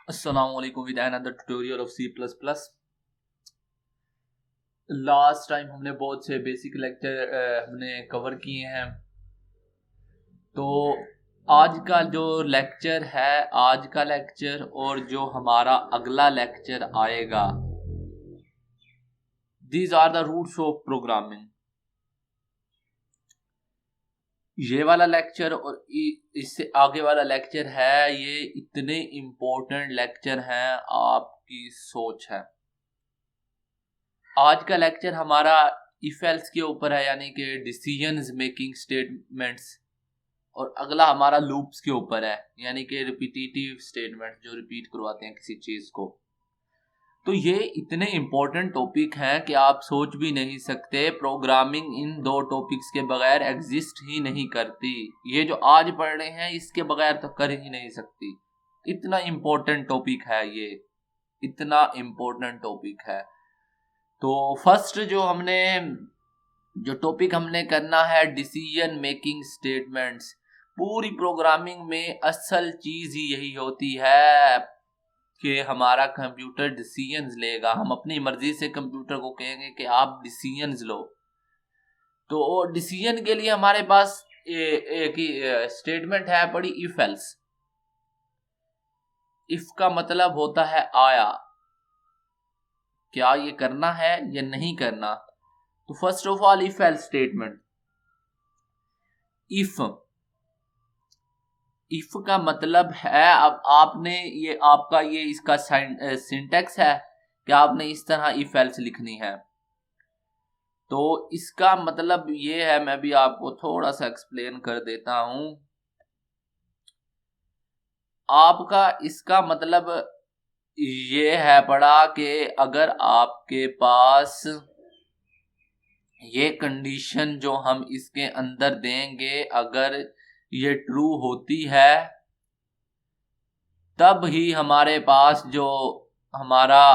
Assalamualaikum with another tutorial of C++। Last time हमने बहुत से बेसिक लेक्चर हमने कवर किए हैं। तो आज का लेक्चर और जो हमारा अगला लेक्चर आएगा, these are the roots of programming. ये वाला लेक्चर और इससे आगे वाला लेक्चर है, ये इतने इम्पोर्टेंट लेक्चर हैं, आपकी सोच है। आज का लेक्चर हमारा इफ एल्स के ऊपर है, यानी कि डिसीजंस मेकिंग स्टेटमेंट्स, और अगला हमारा लूप्स के ऊपर है, यानी कि रिपीटेटिव स्टेटमेंट जो रिपीट करवाते हैं किसी चीज को। तो ये इतने इम्पोर्टेंट टॉपिक हैं कि आप सोच भी नहीं सकते। प्रोग्रामिंग इन दो टॉपिक्स के बगैर एग्जिस्ट ही नहीं करती। ये जो आज पढ़ रहे हैं इसके बगैर तो कर ही नहीं सकती। इतना इम्पोर्टेंट टॉपिक है ये, इतना इम्पोर्टेंट टॉपिक है। तो फर्स्ट जो टॉपिक हमने करना है, डिसीजन मेकिंग स्टेटमेंट्स। पूरी प्रोग्रामिंग में असल चीज ही यही होती है कि हमारा कंप्यूटर डिसीजंस लेगा। हम अपनी मर्जी से कंप्यूटर को कहेंगे कि आप डिसीजंस लो। तो डिसीजन के लिए हमारे पास एक स्टेटमेंट है बड़ी, इफ एल्स। इफ का मतलब होता है आया, क्या ये करना है या नहीं करना। तो first of all if else statement. If का मतलब है, अब आपने ये आपका ये इसका सिंटेक्स है कि आपने इस तरह इफ एल्स लिखनी है। तो इसका मतलब ये है, मैं भी आपको थोड़ा सा एक्सप्लेन कर देता हूं। आपका इसका मतलब ये है पड़ा कि अगर आपके पास ये कंडीशन जो हम इसके अंदर देंगे, अगर ये ट्रू होती है, तब ही हमारे पास जो हमारा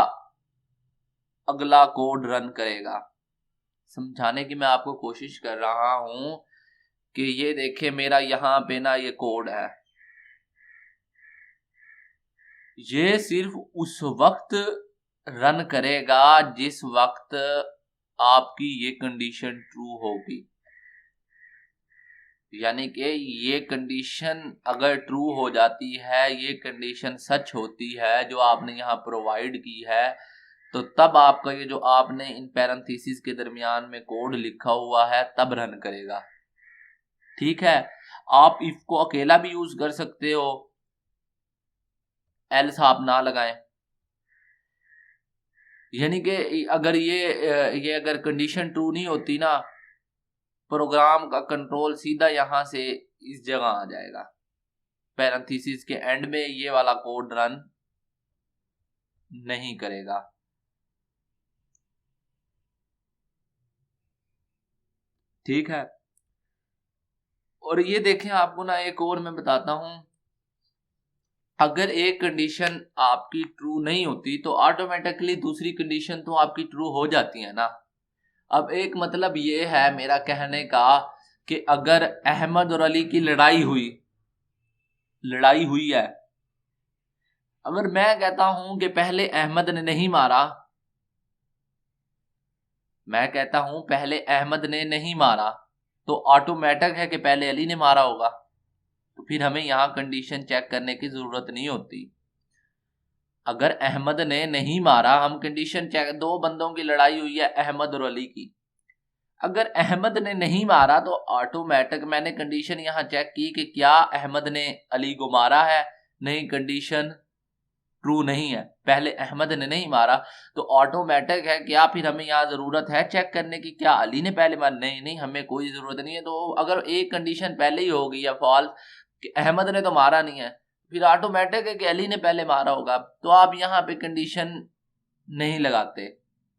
अगला कोड रन करेगा। समझाने की मैं आपको कोशिश कर रहा हूं कि ये देखे, मेरा यहां पे ना ये कोड है, ये सिर्फ उस वक्त रन करेगा जिस वक्त आपकी ये कंडीशन ट्रू होगी। यानी कि ये कंडीशन अगर ट्रू हो जाती है, ये कंडीशन सच होती है जो आपने यहाँ प्रोवाइड की है, तो तब आपका ये जो आपने इन पैरेंथेसिस के दरमियान में कोड लिखा हुआ है तब रन करेगा। ठीक है, आप इफ को अकेला भी यूज कर सकते हो, एल्स आप ना लगाएं। यानी कि अगर ये अगर कंडीशन ट्रू नहीं होती ना, प्रोग्राम का कंट्रोल सीधा यहां से इस जगह आ जाएगा, पैरेंथेसिस के एंड में ये वाला कोड रन नहीं करेगा। ठीक है, और ये देखें, आपको ना एक और मैं बताता हूं। अगर एक कंडीशन आपकी ट्रू नहीं होती तो ऑटोमेटिकली दूसरी कंडीशन तो आपकी ट्रू हो जाती है ना। अब एक मतलब ये है मेरा कहने का कि अगर अहमद और अली की लड़ाई हुई है, अगर मैं कहता हूं कि पहले अहमद ने नहीं मारा, मैं कहता हूं पहले अहमद ने नहीं मारा, तो ऑटोमेटिक है कि पहले अली ने मारा होगा। तो फिर हमें यहां कंडीशन चेक करने की जरूरत नहीं होती। अगर अहमद ने नहीं मारा, हम कंडीशन चेक, दो बंदों की लड़ाई हुई है अहमद और अली की, अगर अहमद ने नहीं मारा तो ऑटोमेटिक मैंने कंडीशन यहां चेक की कि क्या अहमद ने अली को मारा है। नहीं, कंडीशन ट्रू नहीं है, पहले अहमद ने नहीं मारा। तो ऑटोमेटिक है, क्या फिर हमें यहाँ जरूरत है चेक करने की क्या अली ने पहले मारा? नहीं नहीं, हमें कोई जरूरत नहीं है। तो अगर एक कंडीशन पहले ही होगी या फॉल्स कि अहमद ने तो मारा नहीं है, फिर ऑटोमेटिक है कि अली ने पहले मारा होगा। तो आप यहाँ पे कंडीशन नहीं लगाते।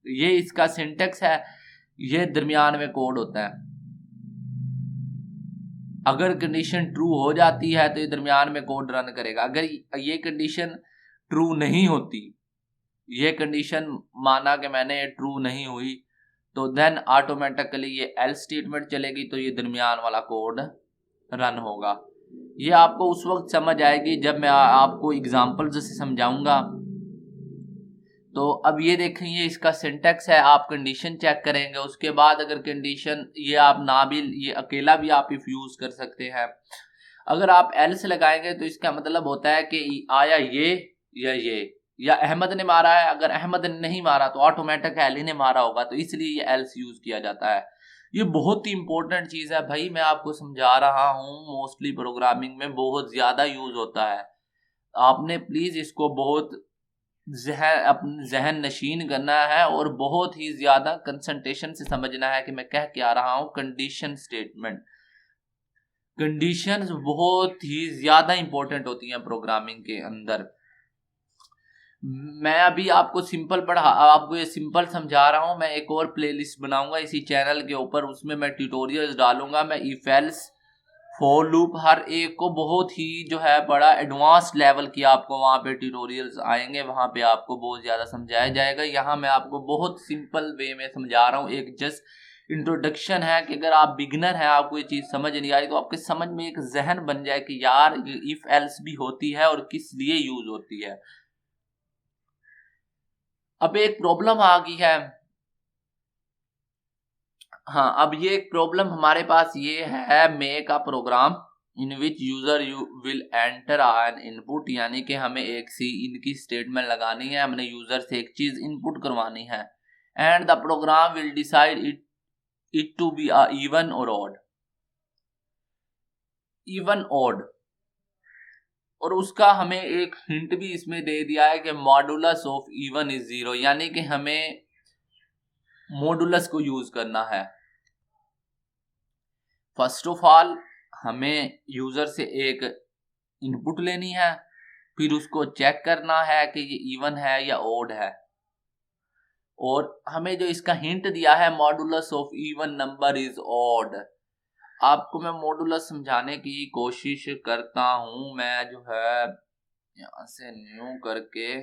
ये इसका सिंटेक्स है, ये दरमियान में कोड होता है। अगर कंडीशन ट्रू हो जाती है तो ये दरमियान में कोड रन करेगा। अगर ये कंडीशन ट्रू नहीं होती, ये कंडीशन माना कि मैंने ट्रू नहीं हुई, तो देन ऑटोमेटिकली ये एल्स स्टेटमेंट चलेगी, तो ये दरमियान वाला कोड रन होगा। ये आपको उस वक्त समझ आएगी जब मैं आपको एग्जाम्पल से समझाऊंगा। तो अब ये देखेंगे इसका सिंटेक्स है, आप कंडीशन चेक करेंगे, उसके बाद अगर कंडीशन ये आप ना भी, ये अकेला भी आप इफ यूज कर सकते हैं। अगर आप एल्स लगाएंगे तो इसका मतलब होता है कि आया ये या ये, या अहमद ने मारा है, अगर अहमद ने नहीं मारा तो ऑटोमेटिक एली ने मारा होगा, तो इसलिए ये एल्स यूज किया जाता है। ये बहुत ही इंपॉर्टेंट चीज है भाई, मैं आपको समझा रहा हूँ, मोस्टली प्रोग्रामिंग में बहुत ज्यादा यूज होता है। आपने प्लीज इसको बहुत अपने जहन नशीन करना है और बहुत ही ज्यादा कंसंट्रेशन से समझना है कि मैं कह क्या रहा हूं। कंडीशन स्टेटमेंट, कंडीशंस बहुत ही ज्यादा इंपॉर्टेंट होती हैं प्रोग्रामिंग के अंदर। मैं अभी आपको आपको ये सिंपल समझा रहा हूं। मैं एक और प्लेलिस्ट बनाऊंगा इसी चैनल के ऊपर, उसमें मैं ट्यूटोरियल्स डालूंगा, मैं इफ एल्स फॉर लूप, हर एक को बहुत ही जो है बड़ा एडवांस लेवल की आपको वहां पे ट्यूटोरियल्स आएंगे, वहां पे आपको बहुत ज्यादा समझाया जाएगा। यहाँ मैं आपको बहुत सिंपल वे में समझा रहा हूँ, एक जस्ट इंट्रोडक्शन है कि अगर आप बिगिनर हैं, आपको ये चीज समझ नहीं आई, तो आपके समझ में एक जहन बन जाए कि यार इफ एल्स भी होती है और किस लिए यूज होती है। अब एक प्रॉब्लम आ गई है। हाँ, अब ये एक प्रॉब्लम हमारे पास ये है, make a program in which user you will enter an input, यानी कि हमें एक सी इनकी स्टेटमेंट लगानी है, हमने यूजर से एक चीज इनपुट करवानी है, and the program will decide it to be a even और ऑड, इवन ऑड। और उसका हमें एक हिंट भी इसमें दे दिया है कि मॉडुलस ऑफ इवन इज 0, यानी कि हमें मॉडुलस को यूज करना है। फर्स्ट ऑफ ऑल हमें यूजर से एक इनपुट लेनी है, फिर उसको चेक करना है कि ये इवन है या ओड है, और हमें जो इसका हिंट दिया है modulus of even number is odd. आपको मैं मॉडुलस समझाने की कोशिश करता हूं। मैं जो है यहां से न्यू करके,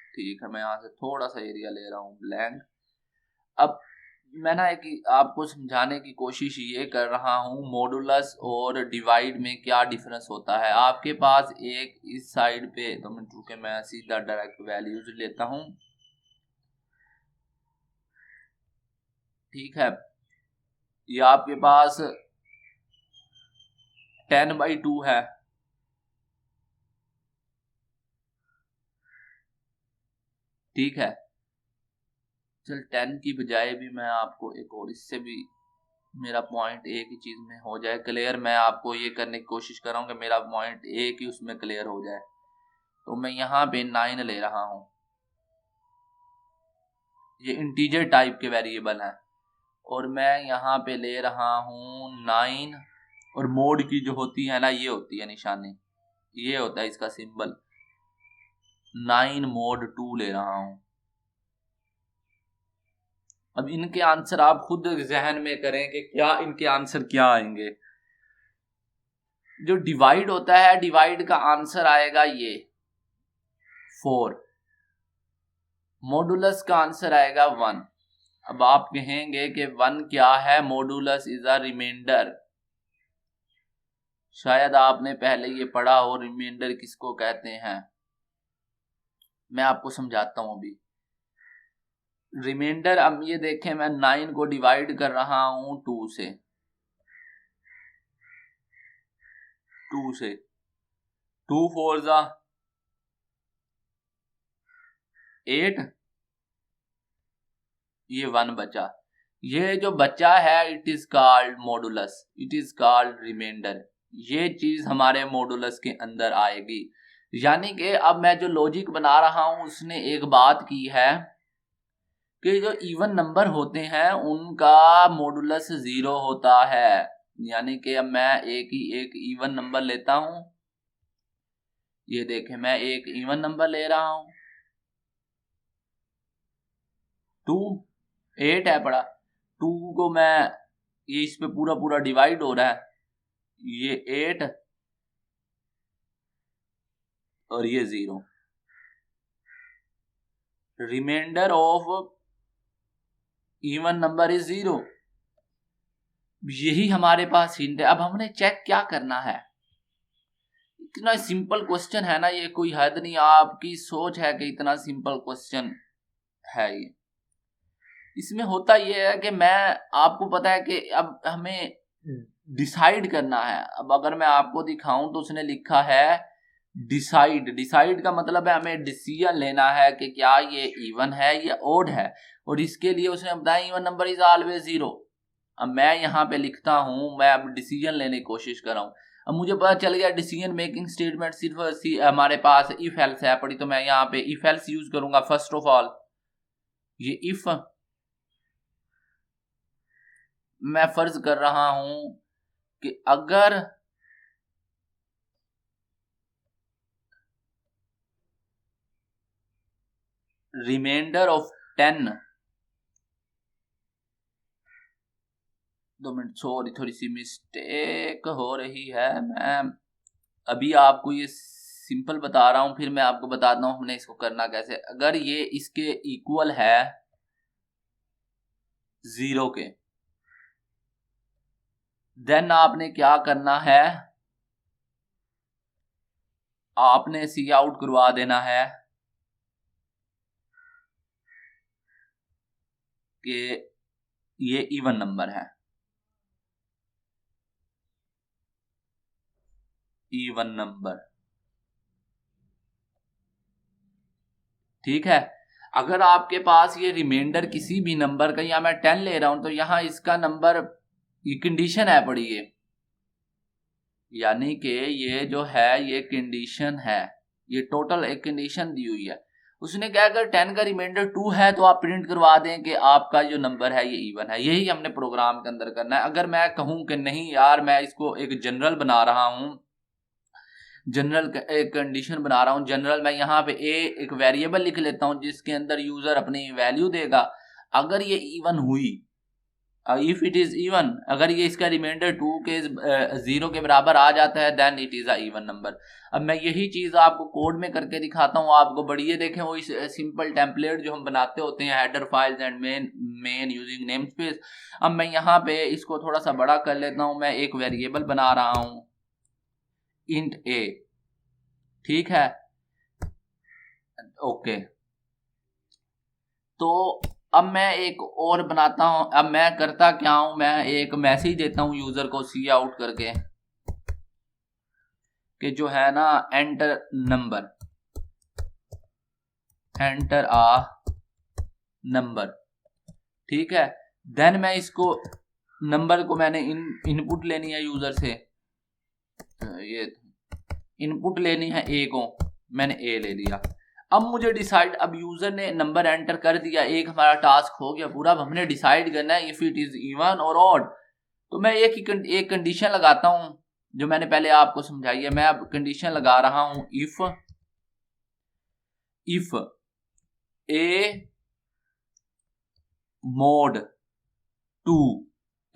ठीक है, मैं यहां से थोड़ा सा एरिया ले रहा हूं ब्लैंक। अब मैं ना एक आपको समझाने की कोशिश ये कर रहा हूँ, मॉडुलस और डिवाइड में क्या डिफरेंस होता है। आपके पास एक इस साइड पे, तो मैं चूंकि मैं सीधा डायरेक्ट वैल्यूज लेता हूँ, ठीक है, ये आपके पास 10/2 है, ठीक है। चल 10 की बजाय भी मैं आपको एक और, इससे भी मेरा पॉइंट एक ही चीज में हो जाए क्लियर, मैं आपको ये करने की कोशिश कर रहा हूँ कि मेरा पॉइंट एक ही उसमें क्लियर हो जाए। तो मैं यहाँ पे 9 ले रहा हूँ, ये इंटीजर टाइप के वेरिएबल हैं, और मैं यहाँ पे ले रहा हूँ 9, और मोड की जो होती है ना, ये होती है निशानी, ये होता है इसका सिंबल, 9 मोड 2 ले रहा हूँ। अब इनके आंसर आप खुद जहन में करें कि क्या इनके आंसर क्या आएंगे। जो डिवाइड होता है, डिवाइड का आंसर आएगा ये 4, मॉडुलस का आंसर आएगा 1। अब आप कहेंगे कि 1 क्या है, मॉडुलस इज अ रिमाइंडर। शायद आपने पहले ये पढ़ा हो, रिमाइंडर किसको कहते हैं, मैं आपको समझाता हूं अभी। रिमाइंडर, अब ये देखें, मैं 9 को डिवाइड कर रहा हूं 2 से, 2 से 2 4 जा 8, ये 1 बचा, ये जो बचा है it is called modulus, it is called reminder. ये चीज हमारे मॉडुलस के अंदर आएगी। यानी कि अब मैं जो लॉजिक बना रहा हूं उसने एक बात की है कि जो इवन नंबर होते हैं उनका मॉडुलस 0 होता है। यानी कि अब मैं एक इवन नंबर लेता हूं, ये देखें, मैं एक इवन नंबर ले रहा हूं, 2 8 है पड़ा, 2 को मैं, ये इस पे पूरा पूरा डिवाइड हो रहा है, ये 8 और ये 0, reminder of even number is 0। यही हमारे पास हिंट है। अब हमने चेक क्या करना है, इतना सिंपल क्वेश्चन है ना ये, कोई हद नहीं। आपकी सोच है कि इतना सिंपल क्वेश्चन है ये। इसमें होता ये है कि मैं, आपको पता है कि अब हमें डिसाइड करना है। अब अगर मैं आपको दिखाऊं तो उसने लिखा है डिसाइड। डिसाइड का मतलब है हमें डिसीजन लेना है कि क्या ये इवन है या ओड है, और इसके लिए उसने बताया even number is always zero. अब मैं यहाँ पे लिखता हूँ, मैं अब डिसीजन लेने की कोशिश कर रहा हूँ। अब मुझे पता चल गया डिसीजन मेकिंग स्टेटमेंट सिर्फ हमारे पास इफ एल्स है पड़ी, तो मैं यहाँ पे इफ एल्स यूज करूंगा। फर्स्ट ऑफ ऑल ये इफ मैं फर्ज कर रहा हूं कि अगर रिमाइंडर ऑफ 10, 2 मिनट, सॉरी थोड़ी सी मिस्टेक हो रही है। मैं अभी आपको ये सिंपल बता रहा हूं, फिर मैं आपको बताता हूं हमने इसको करना कैसे। अगर ये इसके इक्वल है 0 के, देन आपने क्या करना है, आपने सी आउट करवा देना है कि ये इवन नंबर है, इवन नंबर। ठीक है। अगर आपके पास ये रिमाइंडर किसी भी नंबर का, या मैं 10 ले रहा हूं, तो यहां इसका नंबर, ये कंडीशन है पड़ी ये, यानी कि ये जो है ये कंडीशन है, ये टोटल एक कंडीशन दी हुई है। उसने क्या, अगर 10 का रिमाइंडर 2 है तो आप प्रिंट करवा दें कि आपका जो नंबर है ये इवन है। यही हमने प्रोग्राम के अंदर करना है। अगर मैं कहूं कि नहीं यार मैं इसको एक जनरल बना रहा हूं, जनरल एक कंडीशन बना रहा हूं जनरल, मैं यहाँ पे एक वेरिएबल लिख लेता हूं जिसके अंदर यूजर अपनी वैल्यू देगा। अगर ये इवन हुई, इफ इट इज इवन, अगर ये इसका रिमाइंडर 2 के 0 के बराबर आ जाता है, then it is a even number. अब मैं यही चीज आपको कोड में करके दिखाता हूँ आपको। बढ़िया देखें, वो इस सिंपल टेम्पलेट जो हम बनाते होते हैं, header files and main using name space. अब मैं यहाँ पे इसको थोड़ा सा बड़ा कर लेता हूँ। मैं एक वेरिएबल बना रहा हूँ इंट ए, ठीक है, ओके। तो अब मैं एक और बनाता हूं। अब मैं करता क्या हूं, मैं एक मैसेज देता हूं यूजर को सी आउट करके कि जो है ना एंटर नंबर, एंटर आ नंबर, ठीक है। देन मैं इसको नंबर को मैंने इनपुट लेनी है यूजर से, ये इनपुट लेनी है ए को, मैंने ए ले लिया। अब मुझे डिसाइड, अब यूजर ने नंबर एंटर कर दिया, एक हमारा टास्क हो गया पूरा। अब हमने डिसाइड करना है इफ इट इज इवन और ऑड। तो मैं एक कंडीशन लगाता हूं जो मैंने पहले आपको समझाई है। मैं अब कंडीशन लगा रहा हूं इफ ए मोड 2,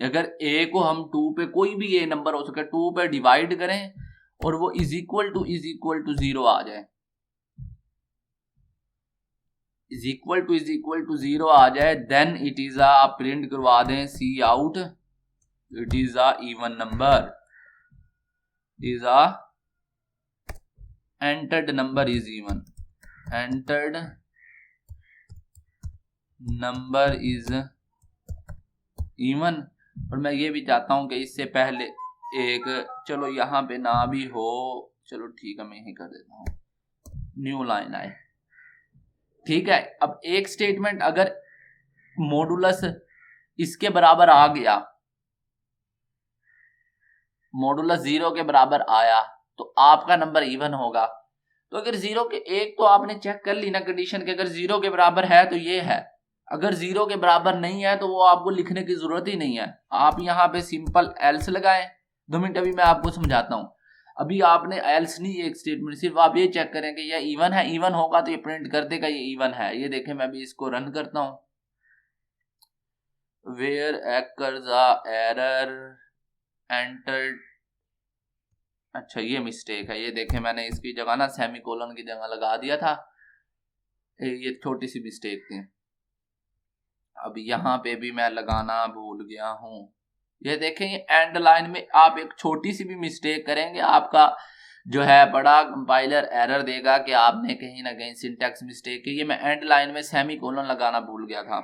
अगर ए को हम 2 पे, कोई भी ए नंबर हो सके, 2 पे डिवाइड करें और वो इज इक्वल टू 0 आ जाए, इज इक्वल टू 0 आ जाए, then it is a, print करवा दें cout, it is a even number, is a entered number is even, entered number is even. और मैं ये भी चाहता हूं कि इससे पहले एक, चलो यहां पे ना भी हो, चलो ठीक है मैं यही कर देता हूं, न्यू लाइन आए, ठीक है। अब एक स्टेटमेंट अगर मॉडुलस इसके बराबर आ गया, मॉडुलस 0 के बराबर आया, तो आपका नंबर इवन होगा। तो अगर 0 के, एक तो आपने चेक कर ली ना कंडीशन के, अगर 0 के बराबर है तो ये है, अगर 0 के बराबर नहीं है तो वो आपको लिखने की जरूरत ही नहीं है। आप यहाँ पे सिंपल एल्स लगाएं। 2 मिनट अभी मैं आपको समझाता हूँ। अभी आपने एल्स नहीं, एक स्टेटमेंट, सिर्फ आप ये चेक करें कि ये इवन है, इवन होगा तो ये प्रिंट कर देगा ये इवन है। ये देखें, मैं अभी इसको रन करता हूँ, where occurs a error entered, अच्छा ये मिस्टेक है, ये देखें मैंने इसकी जगह ना सेमीकोलन की जगह लगा दिया था, ये छोटी सी मिस्टेक थी। अब यहाँ पे भी मैं लगाना भूल गया हूँ, ये देखें, ये एंड लाइन में आप एक छोटी सी भी मिस्टेक करेंगे, आपका जो है बड़ा कंपाइलर एरर देगा कि आपने कहीं ना कहीं सिंटैक्स मिस्टेक की। ये मैं एंड लाइन में सेमी कोलन लगाना भूल गया था।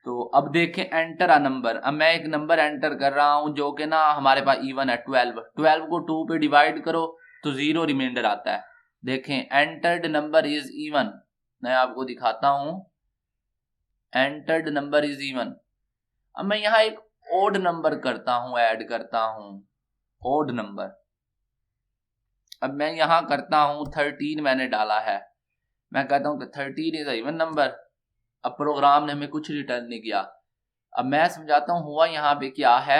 तो अब देखें, एंटर अ नंबर। अब मैं एक नंबर एंटर कर रहा हूं जो कि ना हमारे पास इवन है 12। 12 को 2 पे डिवाइड करो तो 0 रिमाइंडर आता है। देखें, एंटर्ड नंबर इज इवन। मैं आपको दिखाता हूं, एंटर्ड नंबर इज इवन। अब मैं यहां एक ओड नंबर करता हूं, ऐड करता हूं ओड नंबर। अब मैं यहां करता हूं 13 मैंने डाला है, मैं कहता हूं कि 13 इज इवन नंबर। अब प्रोग्राम ने हमें कुछ रिटर्न नहीं किया। अब मैं समझाता हूं हुआ यहाँ पे क्या है।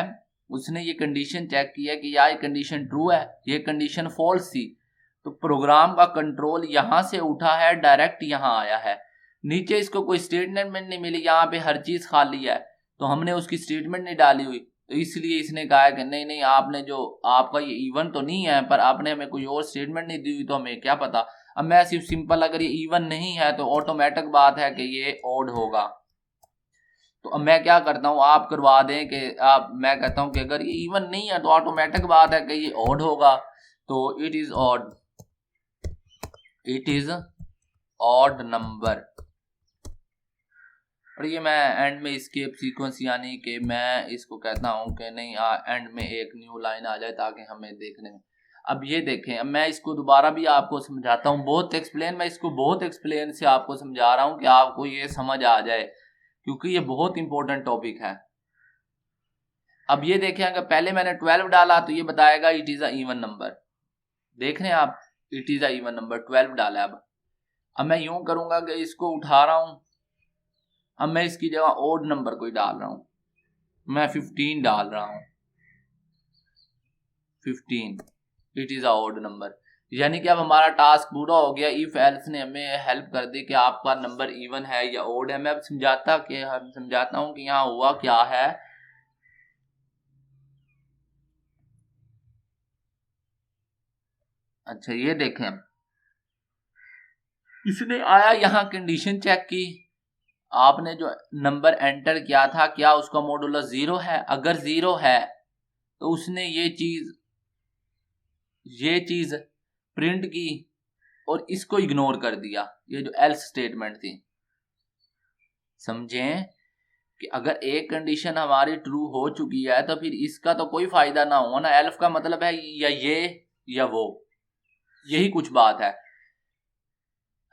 उसने ये कंडीशन चेक की है कि यार ये कंडीशन ट्रू है, ये कंडीशन फॉल्स थी, तो प्रोग्राम का कंट्रोल यहां से उठा है, डायरेक्ट यहां आया है। नीचे इसको कोई स्टेटमेंट नहीं मिली, यहाँ पे हर चीज खाली है, तो हमने उसकी स्टेटमेंट नहीं डाली हुई, तो इसलिए इसने कहा कि नहीं नहीं, आपने जो आपका ये इवन तो नहीं है, पर आपने हमें कोई और स्टेटमेंट नहीं दी हुई, तो हमें क्या पता। अब मैं सिर्फ सिंपल, अगर ये इवन नहीं है तो ऑटोमेटिक बात है कि ये ओड होगा। तो अब मैं क्या करता हूं, आप करवा दें कि आप, मैं कहता हूं कि अगर ये इवन नहीं है तो ऑटोमेटिक बात है कि ये ऑड होगा, तो it is odd, it is odd number. और ये मैं एंड में स्केप सीक्वेंस, यानी कि मैं इसको कहता हूं कि नहीं एंड में एक न्यू लाइन आ जाए ताकि हमें देखने में। अब ये देखें, अब मैं इसको दोबारा भी आपको समझाता हूं, बहुत एक्सप्लेन, मैं इसको बहुत एक्सप्लेन से आपको समझा रहा हूं कि आपको ये समझ आ जाए, क्योंकि ये बहुत इंपॉर्टेंट टॉपिक है। अब ये देखें, अगर पहले मैंने 12 डाला तो ये बताएगा it is a even number. देख रहे हैं आप, it is a even number, 12 डाला। अब मैं यूं करूंगा कि इसको उठा रहा हूं, अब मैं इसकी जगह ओड नंबर कोई डाल रहा हूं, मैं 15 डाल रहा हूं, 15, it is a odd number. यानी कि अब हमारा टास्क पूरा हो गया। इफ एल्स ने हमें हेल्प कर दी कि आपका नंबर इवन है या ओड है। मैं अब समझाता हूं कि यहाँ हुआ क्या है। अच्छा ये देखें, इसने आया यहाँ कंडीशन चेक की, आपने जो नंबर एंटर किया था क्या उसका मॉडुलस 0 है। अगर 0 है तो उसने ये चीज प्रिंट की और इसको इग्नोर कर दिया, ये जो एल्स स्टेटमेंट थी। समझें कि अगर एक कंडीशन हमारी ट्रू हो चुकी है तो फिर इसका तो कोई फायदा ना हुआ ना। एल्फ का मतलब है या ये या वो, यही कुछ बात है।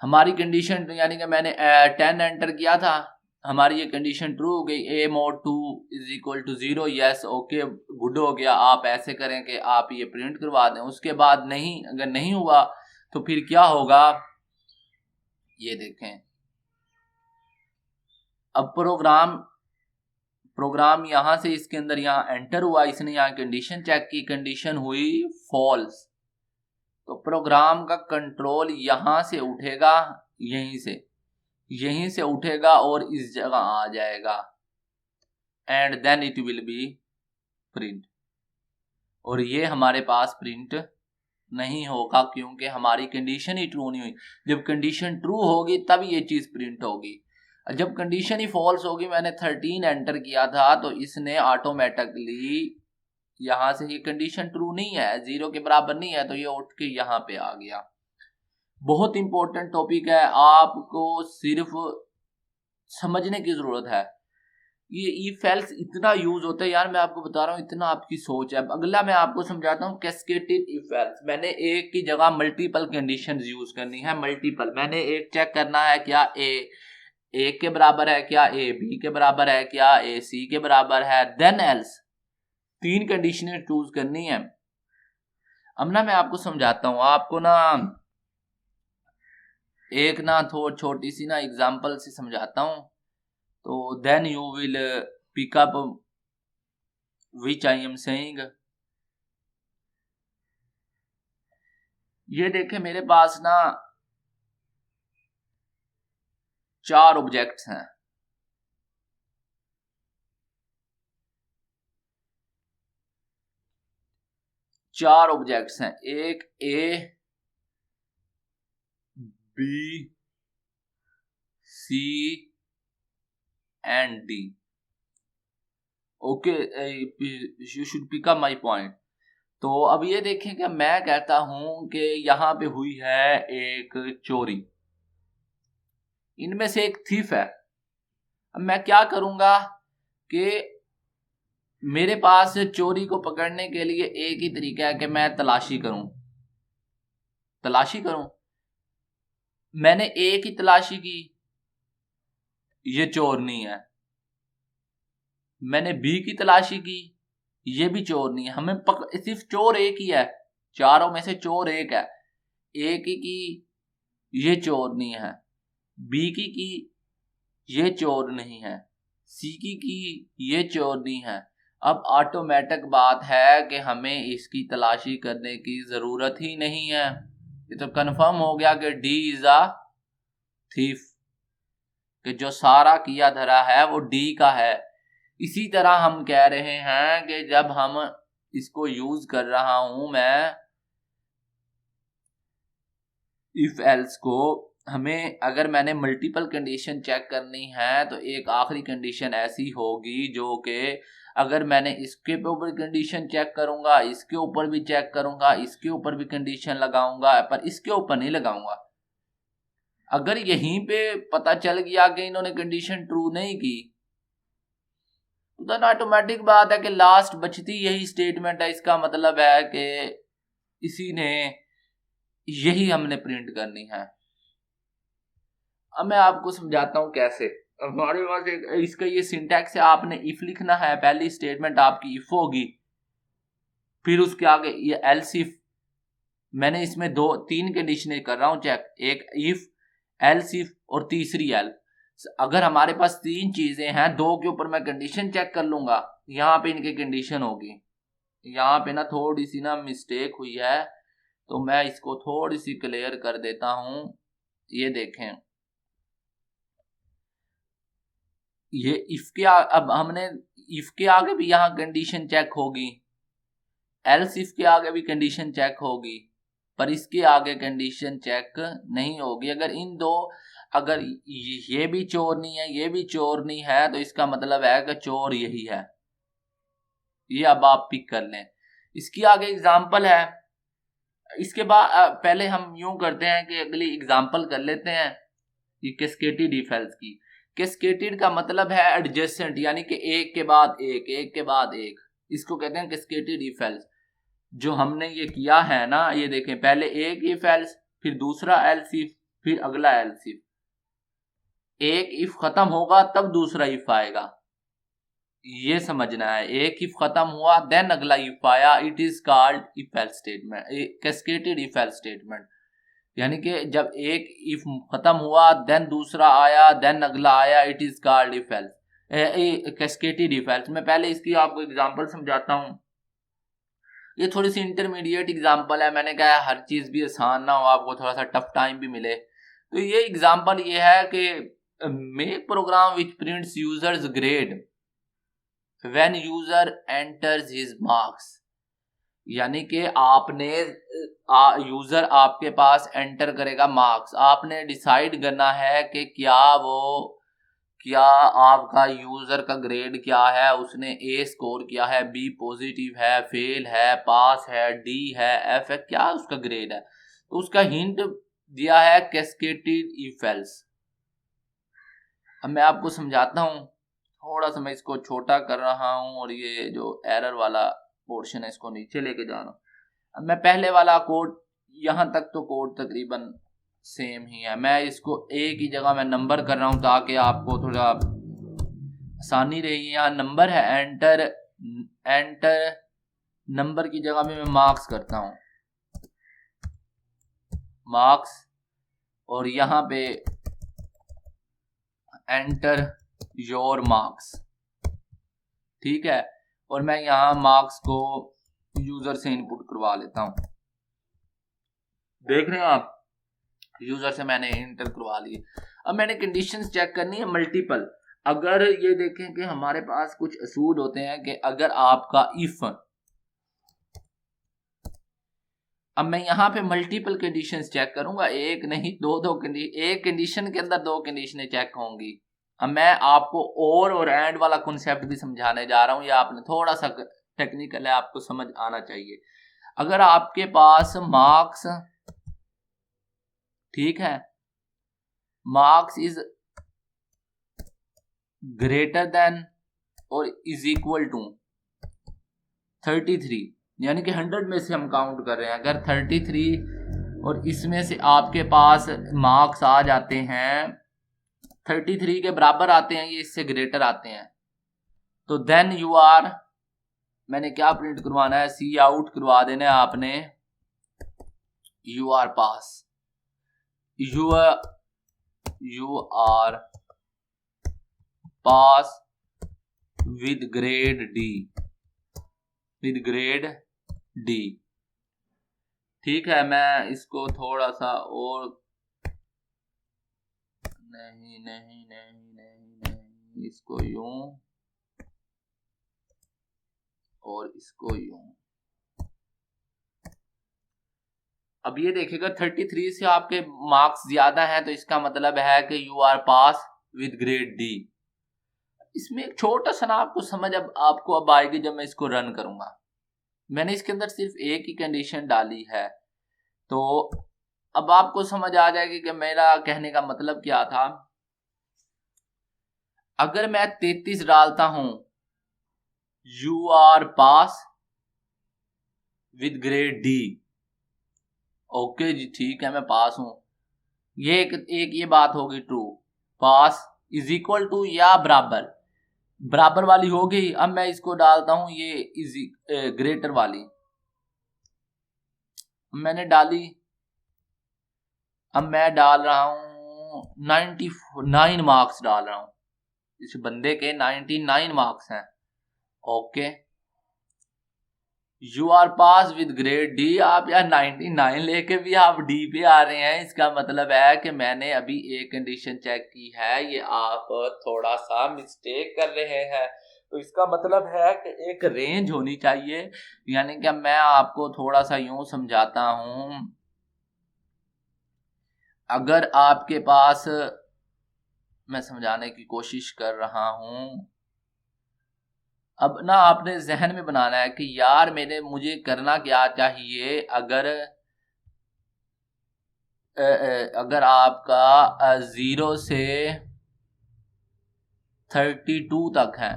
हमारी कंडीशन, यानी कि मैंने 10 एंटर किया था, हमारी ये कंडीशन ट्रू हो गई, a mod 2 is equal to 0, yes okay good हो गया। आप ऐसे करें कि आप ये प्रिंट करवा दें। उसके बाद नहीं, अगर नहीं हुआ तो फिर क्या होगा, ये देखें। अब प्रोग्राम यहां से इसके अंदर यहाँ एंटर हुआ, इसने यहाँ कंडीशन चेक की, कंडीशन हुई फॉल्स, तो प्रोग्राम का कंट्रोल यहां से उठेगा, यहीं से उठेगा और इस जगह आ जाएगा, and then it will be print. और ये हमारे पास प्रिंट नहीं होगा क्योंकि हमारी कंडीशन ही ट्रू नहीं हुई। जब कंडीशन ट्रू होगी तब ये चीज प्रिंट होगी। जब कंडीशन ही फॉल्स होगी, मैंने 13 एंटर किया था तो इसने ऑटोमेटिकली यहां से, ये कंडीशन ट्रू नहीं है, 0 के बराबर नहीं है, तो ये उठ के यहां पे आ गया। बहुत इंपॉर्टेंट टॉपिक है, आपको सिर्फ समझने की जरूरत है। ये इफ एल्स इतना यूज होता है यार, मैं आपको बता रहा हूँ, इतना आपकी सोच है। अगला मैं आपको समझाता हूँ कैस्केडेड इफ एल्स। मैंने एक की जगह मल्टीपल कंडीशंस यूज करनी है, मल्टीपल। मैंने एक चेक करना है क्या ए के बराबर है, क्या ए बी के बराबर है, क्या ए सी के बराबर है, देन एल्स। 3 कंडीशनें चूज करनी है। अब ना मैं आपको समझाता हूँ, आपको ना एक ना थोड़ी छोटी सी ना एग्जांपल से समझाता हूँ, तो then you will pick up which I am saying. ये देखें, मेरे पास ना 4 ऑब्जेक्ट्स हैं। चार ऑब्जेक्ट्स हैं, एक A B C and D. Okay, you should pick up my point. तो अब ये देखें कि मैं कहता हूं कि यहाँ पे हुई है एक चोरी, इनमें से एक थीफ है। अब मैं क्या करूंगा कि मेरे पास चोरी को पकड़ने के लिए एक ही तरीका है कि मैं तलाशी करूं। मैंने एक ही तलाशी की, ये चोर नहीं है। मैंने बी की तलाशी की, ये भी चोर नहीं है। हमें सिर्फ चोर एक ही है, चारों में से चोर एक है। एक ही की, ये चोर नहीं है। बी की, ये चोर नहीं है। सी की, ये चोर नहीं है। अब ऑटोमेटिक बात है कि हमें इसकी तलाशी करने की जरूरत ही नहीं है। ये तो कंफर्म हो गया कि डी इज अ थीफ, कि जो सारा किया धरा है वो डी का है। इसी तरह हम कह रहे हैं कि जब हम इसको यूज कर रहा हूं मैं इफ एल्स को, हमें अगर मैंने मल्टीपल कंडीशन चेक करनी है तो एक आखिरी कंडीशन ऐसी होगी जो कि अगर मैंने इसके ऊपर कंडीशन चेक करूंगा, इसके ऊपर भी चेक करूंगा, इसके ऊपर भी कंडीशन लगाऊंगा, पर इसके ऊपर नहीं लगाऊंगा। अगर यहीं पे पता चल गया कि इन्होंने कंडीशन ट्रू नहीं की तो ऑटोमेटिक बात है कि लास्ट बचती यही स्टेटमेंट है। इसका मतलब है कि इसी ने यही हमने प्रिंट करनी है। अब मैं आपको समझाता हूं कैसे। हमारे पास एक इसका ये सिंटैक्स है, आपने इफ लिखना है, पहली स्टेटमेंट आपकी इफ होगी, फिर उसके आगे ये एल्स इफ। मैंने इसमें तीन कंडीशनें कर रहा हूं चेक, एक इफ, एल्स इफ और तीसरी एल। अगर हमारे पास तीन चीजें हैं, दो के ऊपर मैं कंडीशन चेक कर लूंगा, यहाँ पे इनकी कंडीशन होगी। यहाँ पे ना थोड़ी सी ना मिस्टेक हुई है, तो मैं इसको थोड़ी सी क्लियर कर देता हूं। ये देखें, ये इफ के अब हमने इफ के आगे भी यहाँ कंडीशन चेक होगी, एल्स इफ के आगे भी कंडीशन चेक होगी, पर इसके आगे कंडीशन चेक नहीं होगी। अगर ये भी चोर नहीं है, ये भी चोर नहीं है, तो इसका मतलब है कि चोर यही है। ये अब आप पिक कर लें। इसकी आगे एग्जाम्पल है। इसके बाद पहले हम यूं करते हैं कि अगली एग्जाम्पल कर लेते हैं, ये कैस्केडेड इफ एल्स की। कैस्केडेड का मतलब है एडजेसेंट, यानी कि एक के बाद एक, एक के बाद एक। इसको कहते हैं कैस्केडेड इफ एल्स। जो हमने ये किया है ना, ये देखें, पहले एक इफ एल्स, फिर दूसरा एल्स इफ, फिर अगला एल्स इफ। एक इफ खत्म होगा तब दूसरा इफ आएगा, ये समझना है। एक इफ खत्म हुआ देन अगला इफ आया, it is called if else statement, cascaded if else statement. यानी कि जब एक इफ खत्म हुआ देन दूसरा आया देन अगला आया, it is called if else, cascaded if else. मैं पहले इसकी आपको एग्जांपल समझाता हूं। ये थोड़ी सी इंटरमीडिएट एग्जांपल है, मैंने कहा हर चीज भी आसान ना हो, आपको थोड़ा सा टफ टाइम भी मिले। तो ये एग्जांपल ये है कि make program which prints user's grade when user enters his marks. यानी कि आपने यूजर आपके पास एंटर करेगा मार्क्स, आपने डिसाइड करना है कि क्या आपका यूजर का ग्रेड क्या है, उसने ए स्कोर किया है, बी पॉजिटिव है, फेल है, पास है, डी है, एफ है, क्या उसका ग्रेड है। तो उसका हिंट दिया है कैस्केडेड इफ एल्स। अब मैं आपको समझाता हूँ, थोड़ा सा मैं इसको छोटा कर रहा हूँ और ये जो एरर वाला पोर्शन है इसको नीचे लेके जा रहा हूँ। अब मैं पहले वाला कोड, यहाँ तक तो कोड तकरीबन सेम ही है, मैं इसको एक ही जगह मैं नंबर कर रहा हूँ ताकि आपको थोड़ा आसानी रही। यहाँ नंबर है, एंटर नंबर की जगह में मैं मार्क्स करता हूँ, मार्क्स, और यहाँ पे एंटर योर मार्क्स, ठीक है। और मैं यहाँ मार्क्स को यूजर से इनपुट करवा लेता हूँ। देख रहे हैं आप, यूजर से मैंने इंटर करवा लिए। अब मैंने कंडीशंस चेक करनी है मल्टीपल। अगर ये देखें कि हमारे पास कुछ असूल होते हैं कि अगर आपका इफ, अब मैं यहाँ पे मल्टीपल कंडीशंस चेक करूंगा, एक नहीं दो कंडीशन, एक कंडीशन के अंदर दो कंडीशनें चेक होंगी। अब मैं आपको और एंड वाला कॉन्सेप्ट भी समझाने जा रहा हूं, या आपने थोड़ा सा टेक्निकल है, आपको समझ आना चाहिए। अगर आपके पास मार्क्स, ठीक है, मार्क्स इज ग्रेटर देन और इज इक्वल टू 33, यानी कि 100 में से हम काउंट कर रहे हैं, अगर 33 और इसमें से आपके पास मार्क्स आ जाते हैं 33 के बराबर आते हैं, ये इससे ग्रेटर आते हैं, तो देन यू आर, मैंने क्या प्रिंट करवाना है, सी आउट करवा देना है आपने, you are pass, you are pass with grade D, with grade D. ठीक है, मैं इसको थोड़ा सा और, नहीं नहीं नहीं नहीं नहीं, इसको यूं और इसको यूं। अब ये देखिएगा 33 से आपके मार्क्स ज्यादा हैं, तो इसका मतलब है कि you are pass with grade D. इसमें एक छोटा सा ना आपको समझ आपको अब आएगी जब मैं इसको रन करूंगा। मैंने इसके अंदर सिर्फ एक ही कंडीशन डाली है, तो अब आपको समझ आ जाएगी कि मेरा कहने का मतलब क्या था। अगर मैं 33 डालता हूं, you are pass with grade D, okay ji ठीक है, मैं पास हूं, ये एक ये बात होगी true, pass is equal to या बराबर, बराबर वाली हो गई। अब मैं इसको डालता हूं ये इज ग्रेटर वाली, मैंने डाली, अब मैं डाल रहा हूं 99 मार्क्स डाल रहा हूं, इस बंदे के 99 मार्क्स हैं, okay, you are pass with grade D. आप यार 99 लेके भी आप डी पे आ रहे हैं, इसका मतलब है कि मैंने अभी एक कंडीशन चेक की है, ये आप थोड़ा सा मिस्टेक कर रहे हैं। तो इसका मतलब है कि एक रेंज होनी चाहिए, यानी कि मैं आपको थोड़ा सा यूं समझाता हूं, अगर आपके पास, मैं समझाने की कोशिश कर रहा हूं, अब ना आपने जहन में बनाना है कि यार मुझे करना क्या चाहिए। अगर आपका 0 से 32 तक है,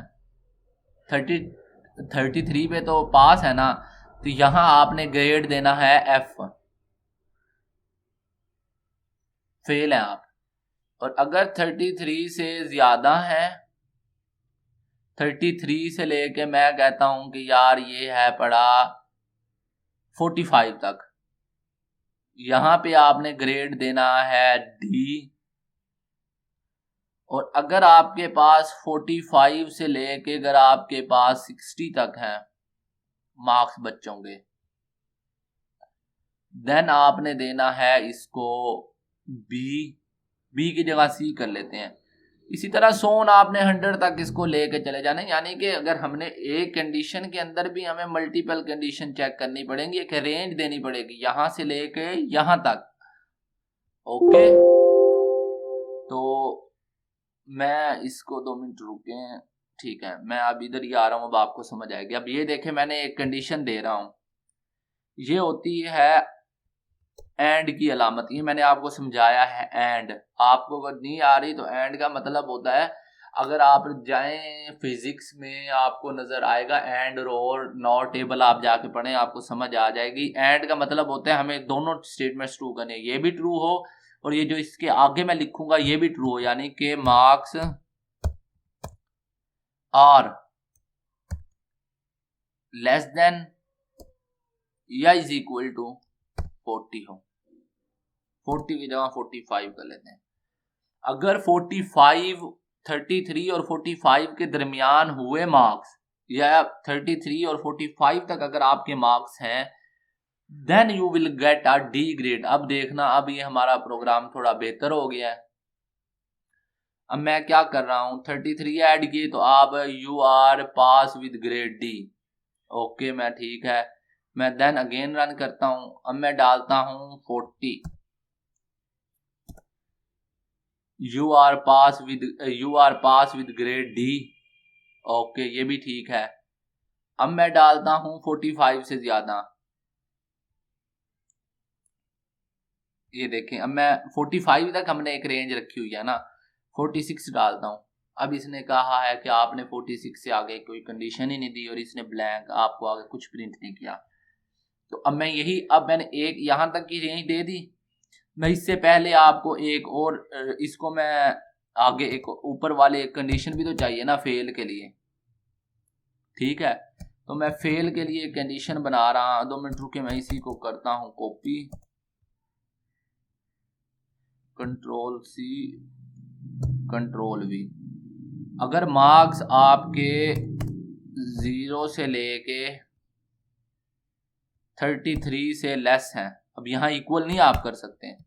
33 पे तो पास है ना, तो यहां आपने ग्रेड देना है F, फेल है आप। और अगर 33 से ज्यादा है, 33 से लेके मैं कहता हूं कि यार ये है पड़ा 45 तक, यहां पे आपने ग्रेड देना है D। और अगर आपके पास 45 से लेके अगर आपके पास 60 तक है मार्क्स बच्चों के, देन आपने देना है इसको बी की जगह सी कर लेते हैं। इसी तरह सोन आपने 100 तक इसको लेके चले जाना, यानी कि अगर हमने एक कंडीशन के अंदर भी हमें मल्टीपल कंडीशन चेक करनी पड़ेगी, एक रेंज देनी पड़ेगी यहां से लेके यहां तक, ओके। तो मैं इसको 2 मिनट रुके, ठीक है, मैं अब इधर ही आ रहा हूं, अब आपको समझ आएगी। अब ये देखें, मैंने एक कंडीशन दे रहा हूं, ये होती है एंड की अलामत, ये मैंने आपको समझाया है। एंड आपको अगर नहीं आ रही तो एंड का मतलब होता है, अगर आप जाएं फिजिक्स में आपको नजर आएगा एंड और नॉट टेबल, आप जाके पढ़ें आपको समझ आ जाएगी। एंड का मतलब होता है हमें दोनों स्टेटमेंट्स ट्रू करने, ये भी ट्रू हो और ये जो इसके आगे मैं लिखूंगा ये भी ट्रू हो, यानी कि मार्क्स आर लेस देन या इज इक्वल टू 40 हो, 40 की जगह 45 कर लेते हैं। अगर 45, 33 और 45 के दरमियान हुए मार्क्स, या 33 और 45 तक अगर आपके मार्क्स हैं, then you will get a D grade. अब देखना, अब ये हमारा प्रोग्राम थोड़ा बेहतर हो गया है। अब मैं क्या कर रहा हूं, 33 ऐड किए तो आप you are pass with grade D, okay, मैं ठीक है, मैं देन अगेन रन करता हूं। अब मैं डालता हूं 40, you are pass with grade D. Okay, ये भी ठीक है। अब मैं डालता हूं 45 से ज्यादा। ये देखें, अब मैं 45 तक हमने एक रेंज रखी हुई है ना, 46 डालता हूं। अब इसने कहा है कि आपने 46 से आगे कोई कंडीशन ही नहीं दी और इसने ब्लैंक आपको आगे कुछ प्रिंट नहीं किया। तो अब मैं यही, अब मैंने एक यहां तक की रेंज दे दी। मैं इससे पहले आपको एक और इसको मैं आगे एक ऊपर वाले कंडीशन भी तो चाहिए ना फेल के लिए। ठीक है, तो मैं फेल के लिए कंडीशन बना रहा हूं। 2 मिनट रुके, मैं इसी को करता हूं copy, control C control V. अगर मार्क्स आपके 0 से लेके 33 से लेस हैं, अब यहाँ इक्वल नहीं आप कर सकते हैं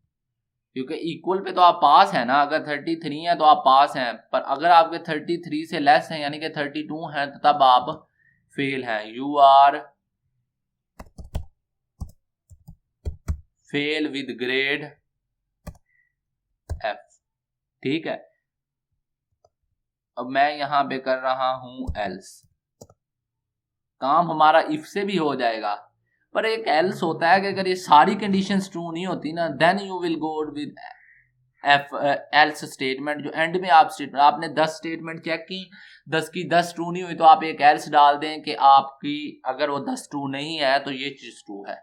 क्योंकि इक्वल पे तो आप पास है ना। अगर 33 है तो आप पास हैं, पर अगर आपके 33 से लेस हैं यानी कि 32 हैं तो तब आप फेल हैं। You are fail with grade F. ठीक है, अब मैं यहां पे कर रहा हूं एल्स। काम हमारा इफ से भी हो जाएगा, पर एक एल्स होता है कि अगर ये सारी कंडीशंस ट्रू नहीं होती ना, then you will go with if else statement. जो एंड में आप स्टेटमेंट, आपने 10 स्टेटमेंट चेक की, 10 की 10 ट्रू नहीं हुई तो आप एक एल्स डाल दें कि आपकी अगर वो 10 ट्रू नहीं है तो ये चीज ट्रू है।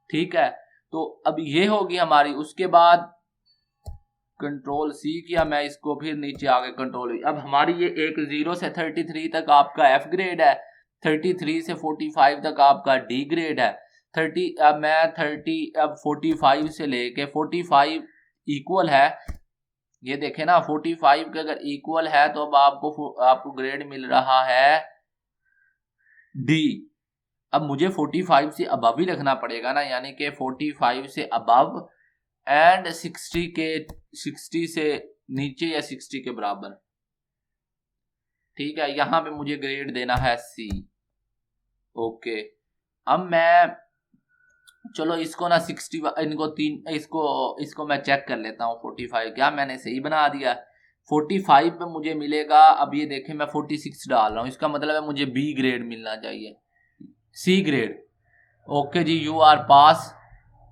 ठीक है, तो अब ये होगी हमारी। उसके बाद कंट्रोल सी किया, मैं इसको फिर नीचे आगे कंट्रोल। अब हमारी ये एक 0 से 33 तक आपका एफ ग्रेड है, 33 से 45 तक आपका डी ग्रेड है। 30 अब मैं 30 अब 45 से लेके 45 इक्वल है। ये देखें ना, 45 के अगर इक्वल है तो अब आपको ग्रेड मिल रहा है डी। अब मुझे 45 से अबव ही रखना पड़ेगा ना, यानी कि 45 से अबव एंड 60 से नीचे या 60 के बराबर। ठीक है, यहां पे मुझे ग्रेड देना है सी। ओके, अब मैं चलो इसको ना 60 इनको तीन इसको मैं चेक कर लेता हूँ। 45 क्या मैंने सही बना दिया? 45 पे मुझे मिलेगा। अब ये देखें, मैं 46 डाल रहा हूँ, इसका मतलब है मुझे बी ग्रेड मिलना चाहिए, सी ग्रेड। ओके जी, you are pass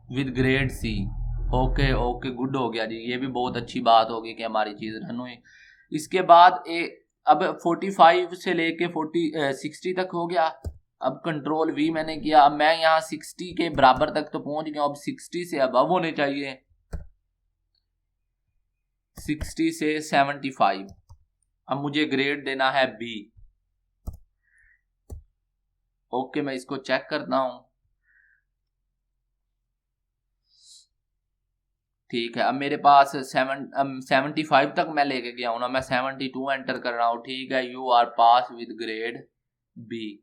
with grade C. Okay okay, good हो गया जी, ये भी बहुत अच्छी बात होगी कि हमारी चीज रन हुई। इसके बाद अब 45 से लेके 60 तक हो गया। अब कंट्रोल वी मैंने किया। अब मैं यहाँ 60 के बराबर तक तो पहुंच गया, अब 60 से अबव होने चाहिए, 60 से 75। अब मुझे ग्रेड देना है बी। ओके, मैं इसको चेक करता हूं। ठीक है, अब मेरे पास 75 तक मैं लेके गया हूं ना, मैं 72 एंटर कर रहा हूं। ठीक है, you are pass with grade B.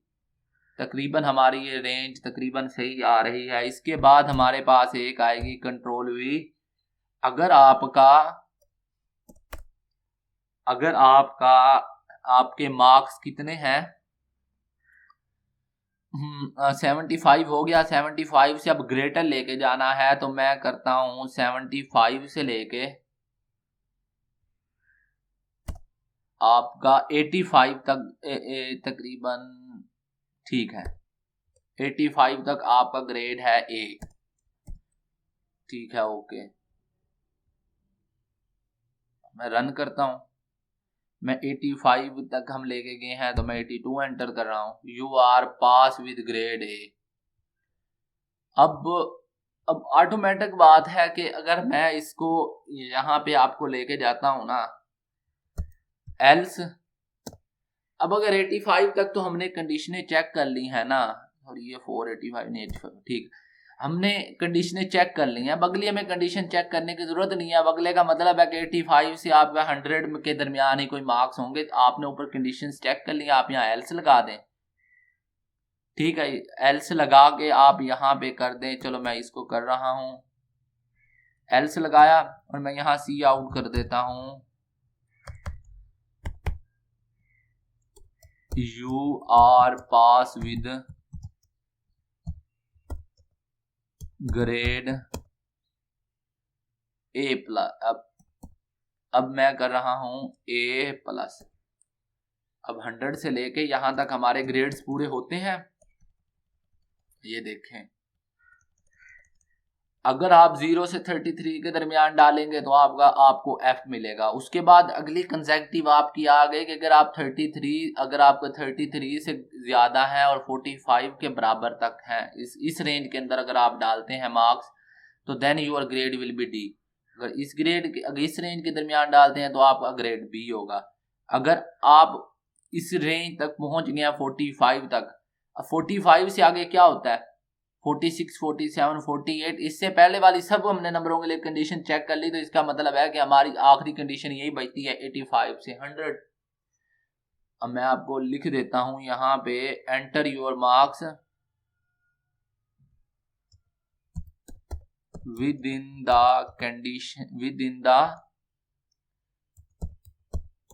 तकरीबन हमारी ये रेंज तकरीबन सही आ रही है। इसके बाद हमारे पास एक आएगी कंट्रोल वी। अगर आपका अगर आपका आपके मार्क्स कितने हैं? 75 हो गया। 75 से अब ग्रेटर लेके जाना है तो मैं करता हूं 75 से लेके आपका 85 तक तकरीबन। ठीक है, 85 तक आपका ग्रेड है ए। ठीक है, ओके, मैं रन करता हूं। मैं 85 तक हम लेके गए हैं तो मैं 82 एंटर कर रहा हूं। You are pass with grade A. अब ऑटोमेटिक बात है कि अगर मैं इसको यहां पे आपको लेके जाता हूं ना, एल्स अब अगर 85 तक तो हमने कंडीशनें चेक कर ली है ना, और ये 485 नहीं 85, ठीक, हमने कंडीशनें चेक कर ली हैं। बगले में कंडीशन चेक करने की जरूरत नहीं है। बगले का मतलब है कि 85 से आपका 100 के दरमियान ही कोई मार्क्स होंगे। आपने ऊपर कंडीशन चेक कर ली, आप यहाँ एल्स लगा दें। ठीक है, एल्स लगा के आप यहाँ पे कर दें। चलो मैं इसको कर रहा हूँ, एल्स लगाया और मैं यहाँ सी आउट कर देता हूँ। You are pass with grade A plus. अब अब मैं कर रहा हूं A प्लस। अब 100 से लेके यहां तक हमारे ग्रेड्स पूरे होते हैं। ये देखें, अगर आप 0 से 33 के दरमियान डालेंगे तो आपको F मिलेगा। उसके बाद अगली कंसेक्टिव आपकी आ गई कि अगर आपका 33 से ज्यादा है और 45 के बराबर तक है, इस रेंज के अंदर अगर आप डालते हैं मार्क्स, तो then your grade will be D. अगर इस रेंज के दरमियान डालते हैं तो आपका ग्रेड बी होगा। अगर आप इस रेंज तक पहुंच गए 45 तक, 45 से आगे क्या होता है, 46, 47, 48, इससे पहले वाली सब हमने नंबरों के लिए कंडीशन चेक कर ली, तो इसका मतलब है कि हमारी आखिरी कंडीशन यही बचती है 85 से 100। अब मैं आपको लिख देता हूं यहां पे, enter your marks within the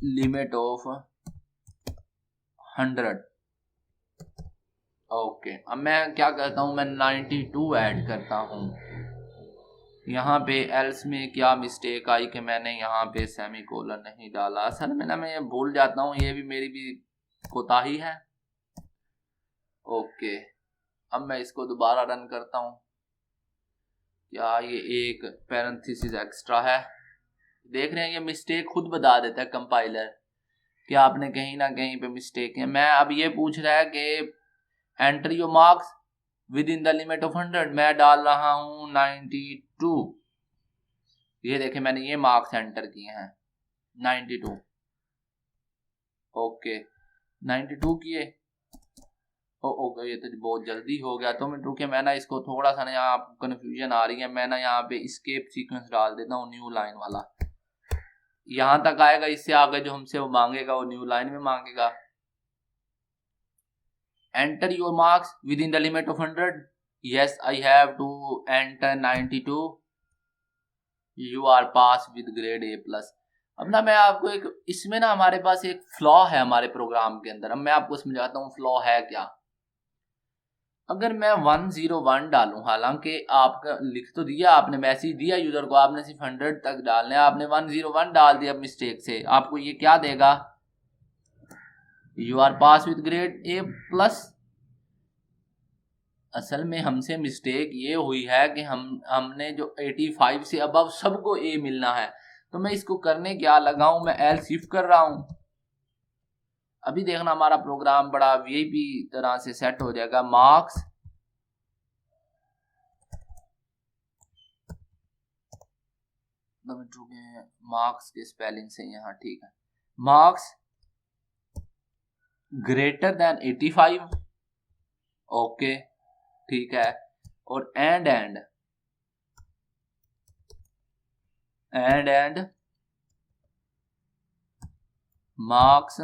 limit of 100। Okay, अब मैं क्या करता हूं, मैं 92 ऐड करता हूं। यहाँ पे एल्स में क्या मिस्टेक आई कि मैंने यहाँ पे सेमीकोलन नहीं डाला। असल में ना मैं ये भूल जाता हूँ, ये भी मेरी भी कोताही है। ओके, अब मैं इसको दोबारा रन करता हूँ। क्या ये एक पैरेंथेसिस एक्स्ट्रा है? देख रहे हैं, ये मिस्टेक खुद बता देता है कंपाइलर कि आपने कहीं ना कहीं पे मिस्टेक है। मैं अब ये पूछ रहा है कि enter your marks with in the limit of 100, मैं डाल रहा हूं 92। ये देखें, मैंने ये मार्क्स एंटर किए हैं 92। ओके, 92 किए। ओके, ये तो बहुत जल्दी हो गया। तो मैं रुके, मैं ना इसको थोड़ा सा ना, यहाँ कंफ्यूजन आ रही है, मैं ना यहाँ पे एस्केप सीक्वेंस डाल देता हूँ, न्यू लाइन वाला। यहां तक आएगा, इससे आगे जो हमसे वो मांगेगा वो न्यू लाइन में मांगेगा। enter your marks within the limit of 100। yes, I have to enter 92। you are pass with grade A plus। अब ना मैं आपको इसमें ना हमारे पास एक फ्लॉ है हमारे प्रोग्राम के अंदर। अब मैं आपको समझाता हूँ फ्लॉ है क्या। अगर मैं 101 डालूं, हालांकि आपका लिख तो दिया आपने, मैसेज दिया यूजर को, आपने सिर्फ 100 तक डालना है, आपने 101 डाल दिया मिस्टेक से, आपको ये क्या देगा, you are pass with grade A plus. असल में हमसे मिस्टेक ये हुई है कि हमने जो 85 से अबव सबको A मिलना है, तो मैं इसको करने क्या लगाऊं, मैं एल्स इफ कर रहा हूं। अभी देखना हमारा प्रोग्राम बड़ा वीआईपी तरह से सेट हो जाएगा। मार्क्स मार्क्स के स्पेलिंग से यहाँ ठीक है, मार्क्स ग्रेटर देन 85। ओके ठीक है, और एंड मार्क्स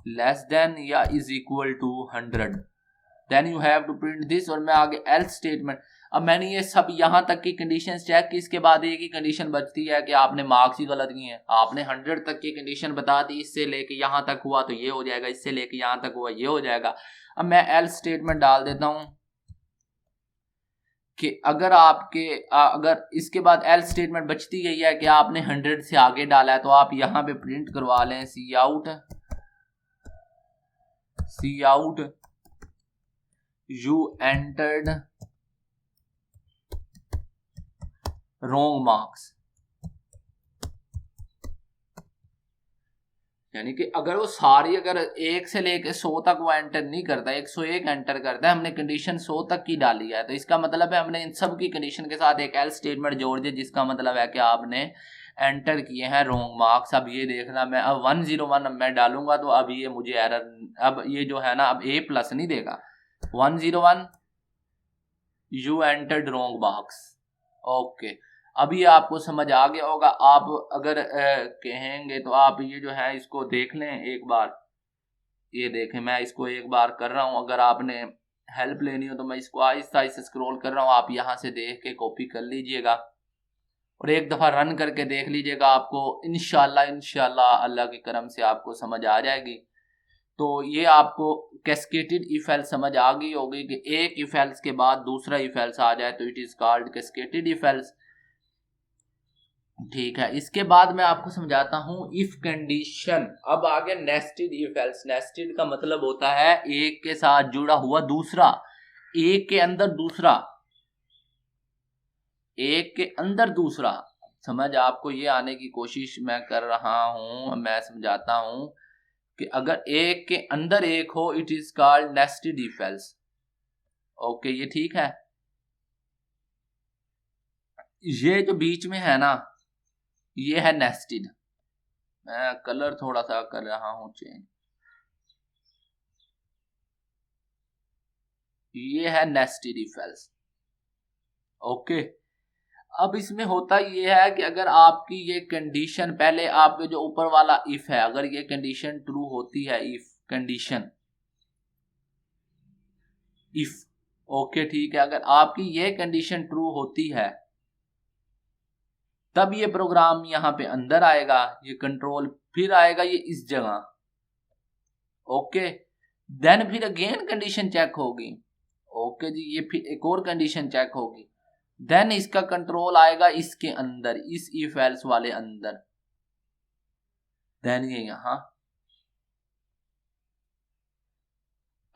लेस देन या is equal to 100, then you have to print this. और मैं आगे एल्स स्टेटमेंट। अब मैंने ये सब यहां तक की कंडीशन चेक की, इसके बाद एक ही कंडीशन बचती है कि आपने मार्क्स ही गलत किए हैं। आपने 100 तक की कंडीशन बता दी, इससे लेके यहां तक हुआ तो ये हो जाएगा, इससे लेके यहां तक हुआ ये हो जाएगा। अब मैं एल्स स्टेटमेंट डाल देता हूं कि अगर इसके बाद एल्स स्टेटमेंट बचती गई है कि आपने 100 से आगे डाला है, तो आप यहां पे प्रिंट करवा लें सी out you entered wrong marks। यानी कि अगर वो सारी, अगर 1 से लेके 100 तक वो एंटर नहीं करता, 101 एंटर करता है, हमने कंडीशन 100 तक की डाली है, तो इसका मतलब है हमने इन सब की कंडीशन के साथ एक एल्स स्टेटमेंट जोड़ दिया, जिसका मतलब है कि आपने एंटर किए हैं रॉन्ग मार्क्स। अब ये देखना, मैं अब 101 मैं डालूंगा तो अब ये मुझे एरर, अब ये जो है ना, अब A प्लस नहीं देगा। 101 you entered wrong marks. Okay, अभी आपको समझ आ गया होगा। आप अगर कहेंगे तो आप ये जो है इसको देख लें एक बार। ये देखें, मैं इसको एक बार कर रहा हूं, अगर आपने हेल्प लेनी हो तो मैं इसको आहिस्ता आहिस्ता स्क्रॉल कर रहा हूं, आप यहां से देख के कॉपी कर लीजिएगा और एक दफा रन करके देख लीजिएगा। आपको इंशाल्लाह अल्लाह के करम से आपको समझ आ जाएगी। तो ये आपको कैस्केटेड इफ एल्स समझ आ गई होगी कि एक इफ एल्स के बाद दूसरा इफ एल्स आ जाए तो it is called cascaded if else. ठीक है, इसके बाद मैं आपको समझाता हूं इफ कंडीशन। अब आगे नेस्टेड इफ एल्स। नेस्टेड का मतलब होता है एक के साथ जुड़ा हुआ दूसरा, एक के अंदर दूसरा, एक के अंदर दूसरा। समझ आपको ये आने की कोशिश मैं कर रहा हूं, मैं समझाता हूं कि अगर एक के अंदर एक हो it is called nested if else. Okay, ये ठीक है। ये जो बीच में है ना, ये है नेस्टेड। मैं कलर थोड़ा सा कर रहा हूं चेंज। ये है नेस्टेड इफ एल्स। ओके, अब इसमें होता ये है कि अगर आपकी ये कंडीशन, पहले आपके जो ऊपर वाला इफ है, अगर ये कंडीशन ट्रू होती है, इफ कंडीशन, इफ, ओके ठीक है, अगर आपकी ये कंडीशन ट्रू होती है तब ये प्रोग्राम यहां पे अंदर आएगा, ये कंट्रोल फिर आएगा ये इस जगह। ओके, देन फिर अगेन कंडीशन चेक होगी। ओके जी, ये फिर एक और कंडीशन चेक होगी, देन इसका कंट्रोल आएगा इसके अंदर, इस इफ एल्स वाले अंदर, देन ये यहां।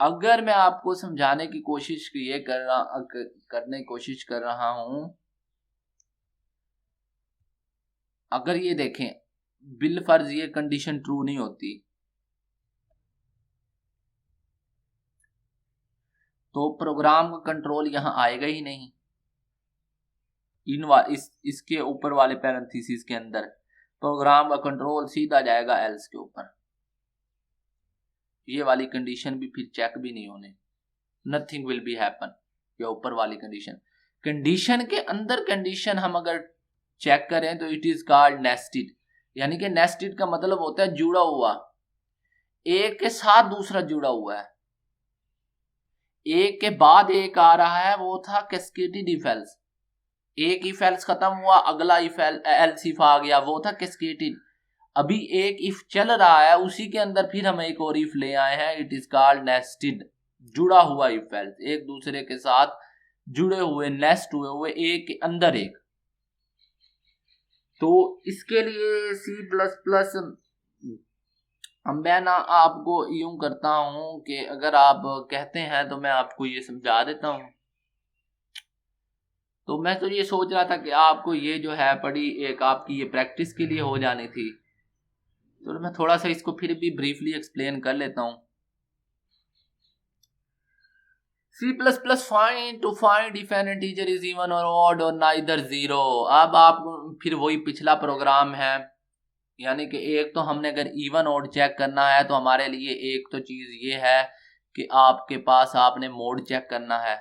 अगर मैं आपको समझाने की कोशिश करने की कोशिश कर रहा हूं, अगर ये देखें बिल फर्ज ये कंडीशन ट्रू नहीं होती तो प्रोग्राम का कंट्रोल यहां आएगा ही नहीं, इसके ऊपर वाले पैरेंथेसिस के अंदर प्रोग्राम का कंट्रोल सीधा जाएगा एल्स के ऊपर। ये वाली कंडीशन भी फिर चेक भी नहीं होने, नथिंग विल बी हैपन। ये ऊपर वाली कंडीशन, कंडीशन के अंदर कंडीशन हम अगर चेक करें तो इट इज कॉल्ड नेस्टेड। यानी कि नेस्टेड का मतलब होता है जुड़ा हुआ, एक के साथ दूसरा जुड़ा हुआ है, एक के बाद एक आ रहा है, वो था कैस्केडेड इफ एल्स। एक इफ एल्स खत्म हुआ, अगला इफ एल्स इफ आ गया, वो था कैस्केडेड। अभी एक इफ चल रहा है, उसी के अंदर फिर हम एक और इफ ले आए हैं, इट इज कॉल्ड नेस्टेड, जुड़ा हुआ इफ एल्स, एक दूसरे के साथ जुड़े हुए, नेस्ट हुए हुए, एक के अंदर एक। तो इसके लिए सी प्लस प्लस मैं ना आपको यूं करता हूं कि अगर आप कहते हैं तो मैं आपको ये समझा देता हूं। तो मैं तो ये सोच रहा था कि आपको ये जो है पढ़ी एक आपकी ये प्रैक्टिस के लिए हो जानी थी, तो मैं थोड़ा सा इसको फिर भी ब्रीफली एक्सप्लेन कर लेता हूं। C++ find to find if an integer is even और ऑड और नाइदर जीरो। अब आप फिर वही पिछला प्रोग्राम है, यानी कि एक तो हमने अगर इवन ऑड चेक करना है तो हमारे लिए एक तो चीज ये है कि आपके पास आपने मोड चेक करना है।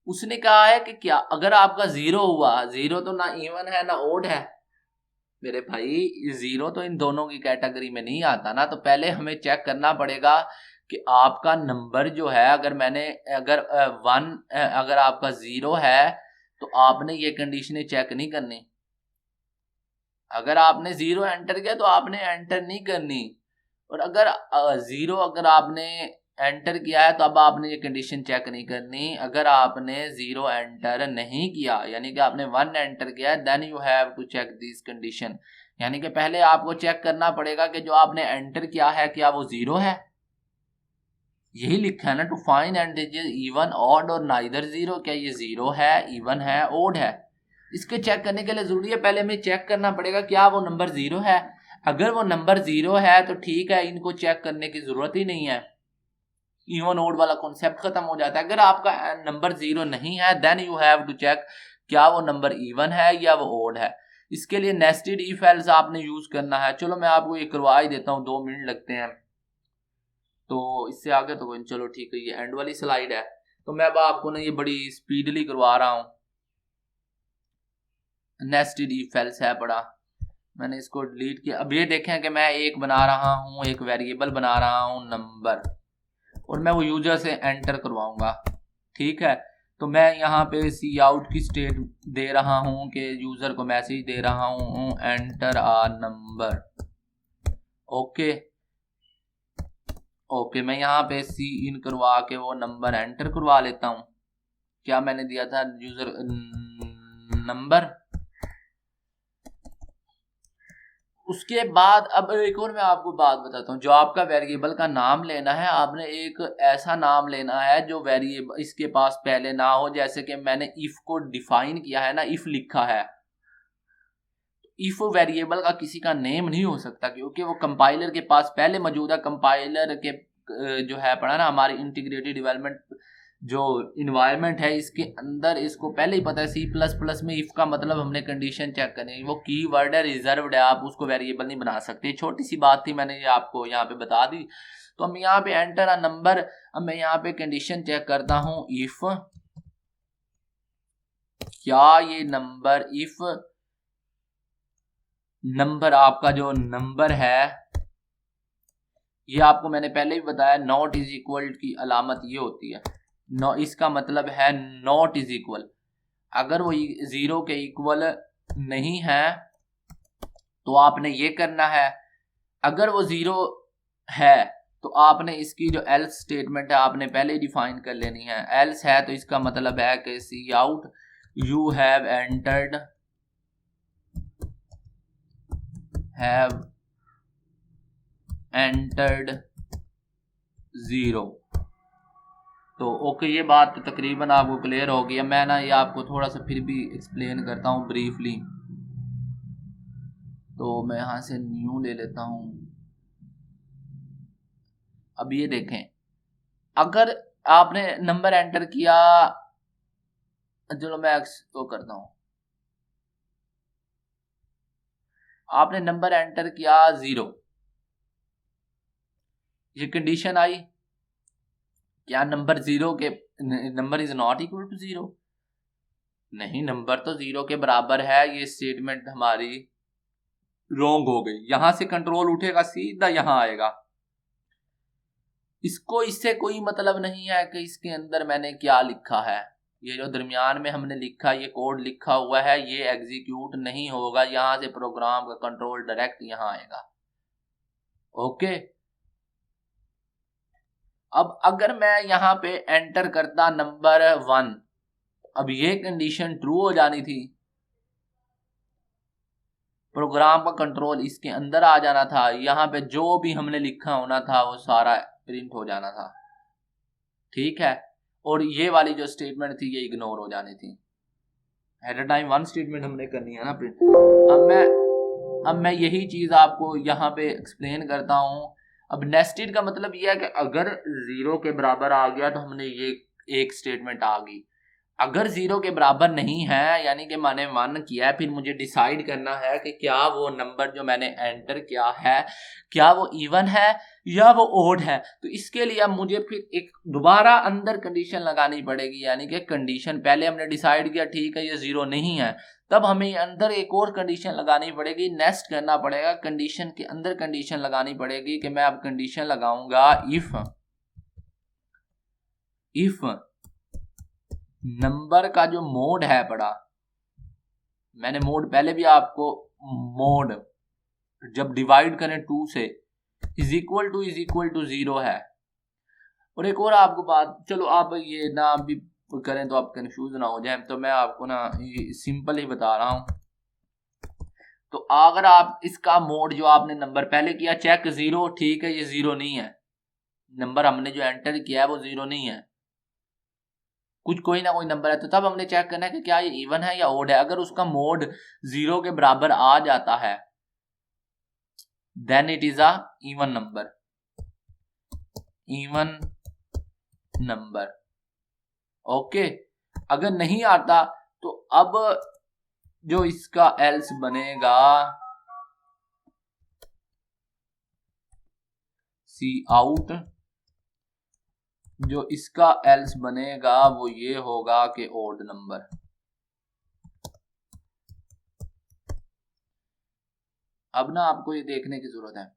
उसने कहा है कि क्या अगर आपका जीरो हुआ, जीरो तो ना इवन है ना ओड है मेरे भाई, जीरो तो इन दोनों की कैटेगरी में नहीं आता ना। तो पहले हमें चेक करना पड़ेगा कि आपका नंबर जो है, अगर अगर आपका जीरो है तो आपने ये कंडीशनें चेक नहीं करनी। अगर आपने जीरो एंटर किया तो आपने एंटर नहीं करनी, और अगर जीरो अगर आपने एंटर किया है तो अब आपने ये कंडीशन चेक नहीं करनी। अगर आपने जीरो एंटर नहीं किया, यानी कि आपने वन एंटर किया, then you have to check this condition. यानी कि पहले आपको चेक करना पड़ेगा कि जो आपने एंटर किया है क्या वो जीरो है। यही लिखा है ना, to find and even odd और नाइदर जीरो, क्या ये जीरो है, इवन है, ओड है। इसके चेक करने के लिए जरूरी है पहले हमें चेक करना पड़ेगा क्या वो नंबर जीरो है। अगर वो नंबर जीरो है तो ठीक है, इनको चेक करने की जरूरत ही नहीं है, इवन ओड वाला कॉन्सेप्ट खत्म हो जाता है। अगर आपका नंबर जीरो नहीं है then you have to check क्या वो नंबर इवन है या वो ओड है। इसके लिए नेस्टेड इफ एल्स आपने यूज करना है। चलो मैं आपको ये करवा ही देता हूँ, 2 मिनट लगते हैं, तो इससे आगे तो कोई, चलो ठीक है, ये एंड वाली स्लाइड है तो मैं अब आपको ना ये बड़ी स्पीडली करवा रहा हूँ। नेस्टेड इफ एल्स है बड़ा, मैंने इसको डिलीट किया। अब ये देखें कि मैं एक बना रहा हूँ, एक वेरिएबल बना रहा हूँ नंबर, और मैं वो यूजर से एंटर करवाऊंगा। ठीक है, तो मैं यहाँ पे सी आउट की स्टेट दे रहा हूँ कि यूजर को मैसेज दे रहा हूँ एंटर आ नंबर। ओके ओके, मैं यहाँ पे सी इन करवा के वो नंबर एंटर करवा लेता हूँ। क्या मैंने दिया था यूजर नंबर, उसके बाद अब एक और मैं आपको बात बताता हूँ, जो आपका वेरिएबल का नाम लेना है, आपने एक ऐसा नाम लेना है जो वेरिएबल इसके पास पहले ना हो। जैसे कि मैंने इफ को डिफाइन किया है ना, इफ लिखा है, इफ वेरिएबल का किसी का नेम नहीं हो सकता, क्योंकि वो कंपाइलर के पास पहले मौजूद है। कंपाइलर के जो है पढ़ा ना, हमारी इंटीग्रेटेड डेवलपमेंट जो इन्वायरमेंट है, इसके अंदर इसको पहले ही पता है। सी प्लस प्लस में इफ का मतलब हमने कंडीशन चेक करनी है, वो की वर्ड है, रिजर्व्ड है, आप उसको वेरिएबल नहीं बना सकते। छोटी सी बात थी, मैंने ये आपको यहाँ पे बता दी। तो हम यहाँ पे एंटर अ नंबर, अब मैं यहाँ पे कंडीशन चेक करता हूँ, इफ क्या ये नंबर, इफ नंबर आपका जो नंबर है, ये आपको मैंने पहले भी बताया, नॉट इज इक्वल की अलामत ये होती है, नो, इसका मतलब है नॉट इज इक्वल। अगर वो जीरो के इक्वल नहीं है तो आपने ये करना है, अगर वो जीरो है तो आपने इसकी जो एल्स स्टेटमेंट है आपने पहले ही डिफाइन कर लेनी है। एल्स है तो इसका मतलब है कि cout you have entered zero. तो ओके, ये बात तो तकरीबन आपको क्लियर हो गई है। मैं ना ये आपको थोड़ा सा फिर भी एक्सप्लेन करता हूँ ब्रीफली। तो मैं यहाँ से न्यू ले लेता हूँ। अब ये देखें, अगर आपने नंबर एंटर किया, चलो मैं तो करता हूँ, आपने नंबर एंटर किया 0, ये कंडीशन आई, क्या नंबर 0 के, number is not equal to 0? नहीं, नंबर तो 0 के बराबर है। ये स्टेटमेंट हमारी रॉन्ग हो गई। यहां से कंट्रोल उठेगा, सीधा यहां आएगा। इसको इससे कोई मतलब नहीं है कि इसके अंदर मैंने क्या लिखा है। ये जो दरमियान में हमने लिखा, ये कोड लिखा हुआ है, ये एग्जीक्यूट नहीं होगा। यहां से प्रोग्राम का कंट्रोल डायरेक्ट यहां आएगा। ओके, अब अगर मैं यहां पे एंटर करता नंबर 1, अब ये कंडीशन ट्रू हो जानी थी, प्रोग्राम का कंट्रोल इसके अंदर आ जाना था, यहां पे जो भी हमने लिखा होना था वो सारा प्रिंट हो जाना था। ठीक है, और ये वाली जो स्टेटमेंट थी ये इग्नोर हो जानी थी। At a time one statement हमने करनी है ना प्रिंट। अब मैं यही चीज आपको यहाँ पे एक्सप्लेन करता हूँ। अब नेस्टेड का मतलब ये है कि अगर 0 के बराबर आ गया तो हमने ये एक स्टेटमेंट आ गई। अगर 0 के बराबर नहीं है, यानी कि मैंने 1 किया है, फिर मुझे डिसाइड करना है कि क्या वो नंबर जो मैंने एंटर किया है, क्या वो इवन है या वो ओड है। तो इसके लिए अब मुझे फिर एक दोबारा अंदर कंडीशन लगानी पड़ेगी। यानी कि कंडीशन पहले हमने डिसाइड किया, ठीक है ये 0 नहीं है, तब हमें अंदर एक और कंडीशन लगानी पड़ेगी, नेस्ट करना पड़ेगा, कंडीशन के अंदर कंडीशन लगानी पड़ेगी। कि मैं अब कंडीशन लगाऊंगा, इफ नंबर का जो मोड है पड़ा, मैंने मोड पहले भी आपको, मोड जब डिवाइड करें 2 से, इज इक्वल टू 0 है। और एक और आपको बात, चलो आप ये ना भी करें तो आप कंफ्यूज ना हो जाए, तो मैं आपको ना ये सिंपल ही बता रहा हूं। तो अगर आप इसका मोड जो आपने नंबर पहले किया चेक 0, ठीक है ये 0 नहीं है, नंबर हमने जो एंटर किया है वो 0 नहीं है, कुछ कोई ना कोई नंबर है। तो तब हमने चेक करना है कि क्या ये इवन है या ओड है। अगर उसका मोड 0 के बराबर आ जाता है then it is a even number. Okay, अगर नहीं आता तो अब जो इसका एल्स बनेगा, सी आउट, जो इसका एल्स बनेगा वो ये होगा कि ओड नंबर। अब ना आपको ये देखने की जरूरत है,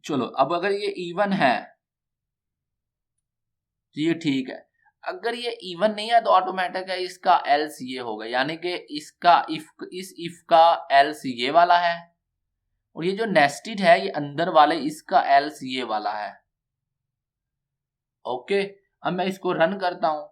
चलो अब अगर ये इवन है तो ये ठीक है, अगर ये इवन नहीं है तो ऑटोमेटिक है इसका एल्स ये होगा। यानी कि इसका इस इफ का एल्स ये वाला है, और ये जो नेस्टेड है ये अंदर वाले, इसका एल्स ये वाला है। ओके, अब मैं इसको रन करता हूं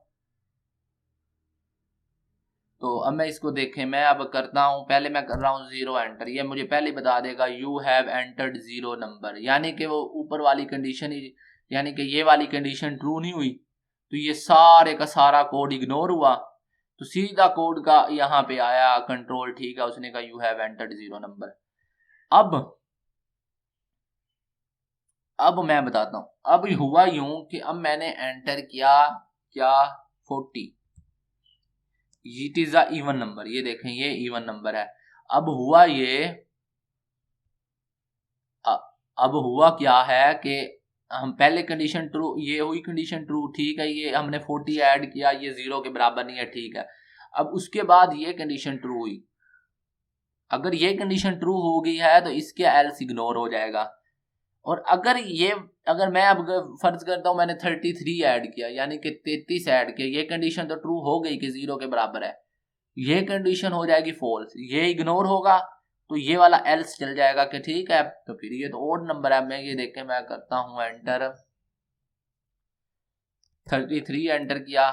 तो अब मैं इसको देखें, मैं अब करता हूँ, पहले मैं कर रहा हूँ 0 एंटर, ये मुझे पहले बता देगा यू हैव एंटर्ड 0 नंबर, यानी कि वो ऊपर वाली कंडीशन ही, यानी कि ये वाली कंडीशन ट्रू नहीं हुई, तो ये सारे का सारा कोड इग्नोर हुआ, तो सीधा कोड का यहाँ पे आया कंट्रोल, ठीक है, उसने कहा यू हैव एंटर्ड 0 नंबर। अब मैं बताता हूँ, अब हुआ यूं कि अब मैंने एंटर किया क्या 40, it is a even number, ये देखें ये इवन नंबर है। अब हुआ ये, अब हुआ क्या है कि हम पहले कंडीशन ट्रू, ये हुई कंडीशन ट्रू, ठीक है, ये हमने 40 ऐड किया, ये 0 के बराबर नहीं है, ठीक है। अब उसके बाद ये कंडीशन ट्रू हुई, अगर ये कंडीशन ट्रू हो गई है तो इसके एल्स इग्नोर हो जाएगा। और अगर मैं अब फर्ज करता हूं मैंने 33 ऐड किया, यानी कि 33 ऐड किया, ये कंडीशन तो ट्रू हो गई कि 0 के बराबर है, ये कंडीशन हो जाएगी फॉल्स, ये इग्नोर होगा, तो ये वाला एल्स चल जाएगा कि ठीक है, तो फिर ये तो ओड नंबर है। मैं ये देखें, मैं करता हूं एंटर, 33 एंटर किया,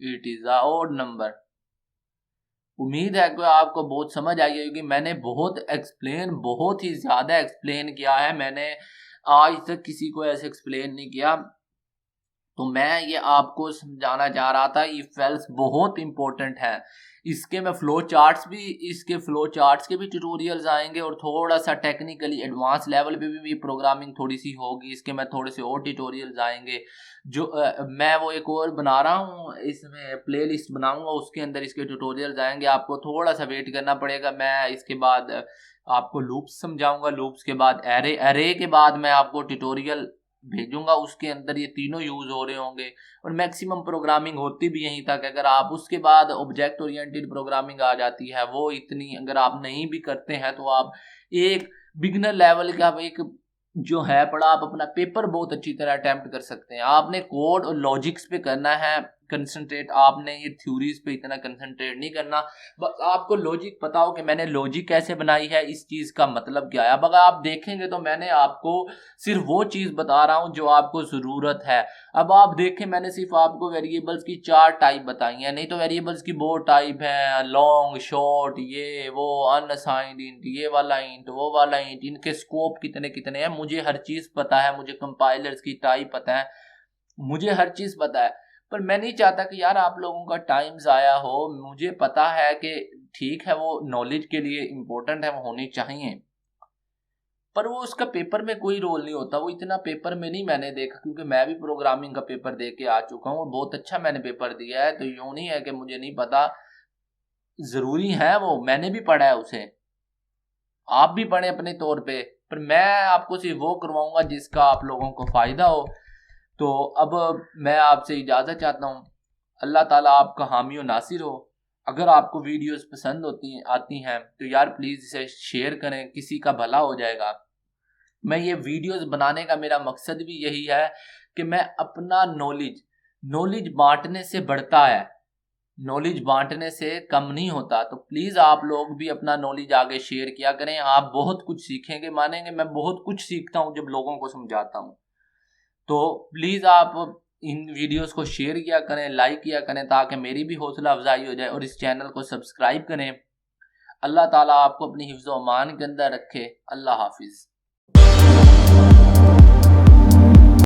it is a odd number. उम्मीद है कि आपको बहुत समझ आई होगी, मैंने बहुत ही ज्यादा एक्सप्लेन किया है, मैंने आज तक किसी को ऐसे एक्सप्लेन नहीं किया, तो मैं ये आपको समझाना चाह रहा था। इफ एल्स बहुत इंपॉर्टेंट है, इसके फ्लो चार्ट्स के भी ट्यूटोरियल्स आएंगे, और थोड़ा सा टेक्निकली एडवांस लेवल पे भी प्रोग्रामिंग थोड़ी सी होगी, इसके मैं थोड़े से और ट्यूटोरियल्स आएंगे, जो मैं वो एक और बना रहा हूँ, इसमें प्लेलिस्ट बनाऊंगा, उसके अंदर इसके ट्यूटोरियल्स आएंगे, आपको थोड़ा सा वेट करना पड़ेगा। मैं इसके बाद आपको लूप्स समझाऊंगा, लूप्स के बाद एरे के बाद मैं आपको ट्यूटोरियल भेजूंगा, उसके अंदर ये तीनों यूज हो रहे होंगे, और मैक्सिमम प्रोग्रामिंग होती भी यहीं तक। अगर आप उसके बाद ऑब्जेक्ट ओरिएंटेड प्रोग्रामिंग आ जाती है, वो इतनी अगर आप नहीं भी करते हैं तो आप एक बिगिनर लेवल का एक जो है पढ़ा, आप अपना पेपर बहुत अच्छी तरह अटेम्प्ट कर सकते हैं। आपने कोड और लॉजिक्स पे करना है कंसंट्रेट, आपने ये थ्योरीज पे इतना कंसंट्रेट नहीं करना, बस आपको लॉजिक पता हो कि मैंने लॉजिक कैसे बनाई है, इस चीज का मतलब क्या है। अब अगर आप देखेंगे तो मैंने आपको सिर्फ वो चीज बता रहा हूं जो आपको जरूरत है। अब आप देखें, मैंने सिर्फ आपको वेरिएबल्स की 4 टाइप बताई हैं, नहीं तो वेरिएबल्स की बहुत टाइप है, लॉन्ग, शॉर्ट, ये वो, अनअसाइंड इंट, ये वाला इंट, वो वाला इंट, इनके स्कोप कितने कितने हैं, मुझे हर चीज पता है, मुझे कंपाइलर्स की टाइप पता है, मुझे हर चीज पता है। पर मैं नहीं चाहता कि यार आप लोगों का टाइम जाया हो, मुझे पता है कि ठीक है वो नॉलेज के लिए इम्पोर्टेंट है, वो होनी चाहिए, पर वो उसका पेपर में कोई रोल नहीं होता, वो इतना पेपर में नहीं मैंने देखा, क्योंकि मैं भी प्रोग्रामिंग का पेपर दे के आ चुका हूँ, बहुत अच्छा मैंने पेपर दिया है, तो यूं नहीं है कि मुझे नहीं पता, जरूरी है, वो मैंने भी पढ़ा है उसे, आप भी पढ़े अपने तौर पे, पर मैं आपको सिर्फ वो करवाऊंगा जिसका आप लोगों को फायदा हो। तो अब मैं आपसे इजाजत चाहता हूँ, अल्लाह ताला आपका हामी और नासिर हो। अगर आपको वीडियोस पसंद आती हैं तो यार प्लीज इसे शेयर करें, किसी का भला हो जाएगा। मैं ये वीडियोस बनाने का मेरा मकसद भी यही है कि मैं अपना नॉलेज बांटने से बढ़ता है, नॉलेज बांटने से कम नहीं होता। तो प्लीज आप लोग भी अपना नॉलेज आगे शेयर किया करें, आप बहुत कुछ सीखेंगे, मानेंगे, मैं बहुत कुछ सीखता हूँ जब लोगों को समझाता हूँ। तो प्लीज आप इन वीडियोस को शेयर किया करें, लाइक किया करें, ताकि मेरी भी हौसला अफजाई हो जाए, और इस चैनल को सब्सक्राइब करें। अल्लाह ताला आपको अपनी हिफ्ज़-ओ-अमान के अंदर रखे। अल्लाह हाफिज।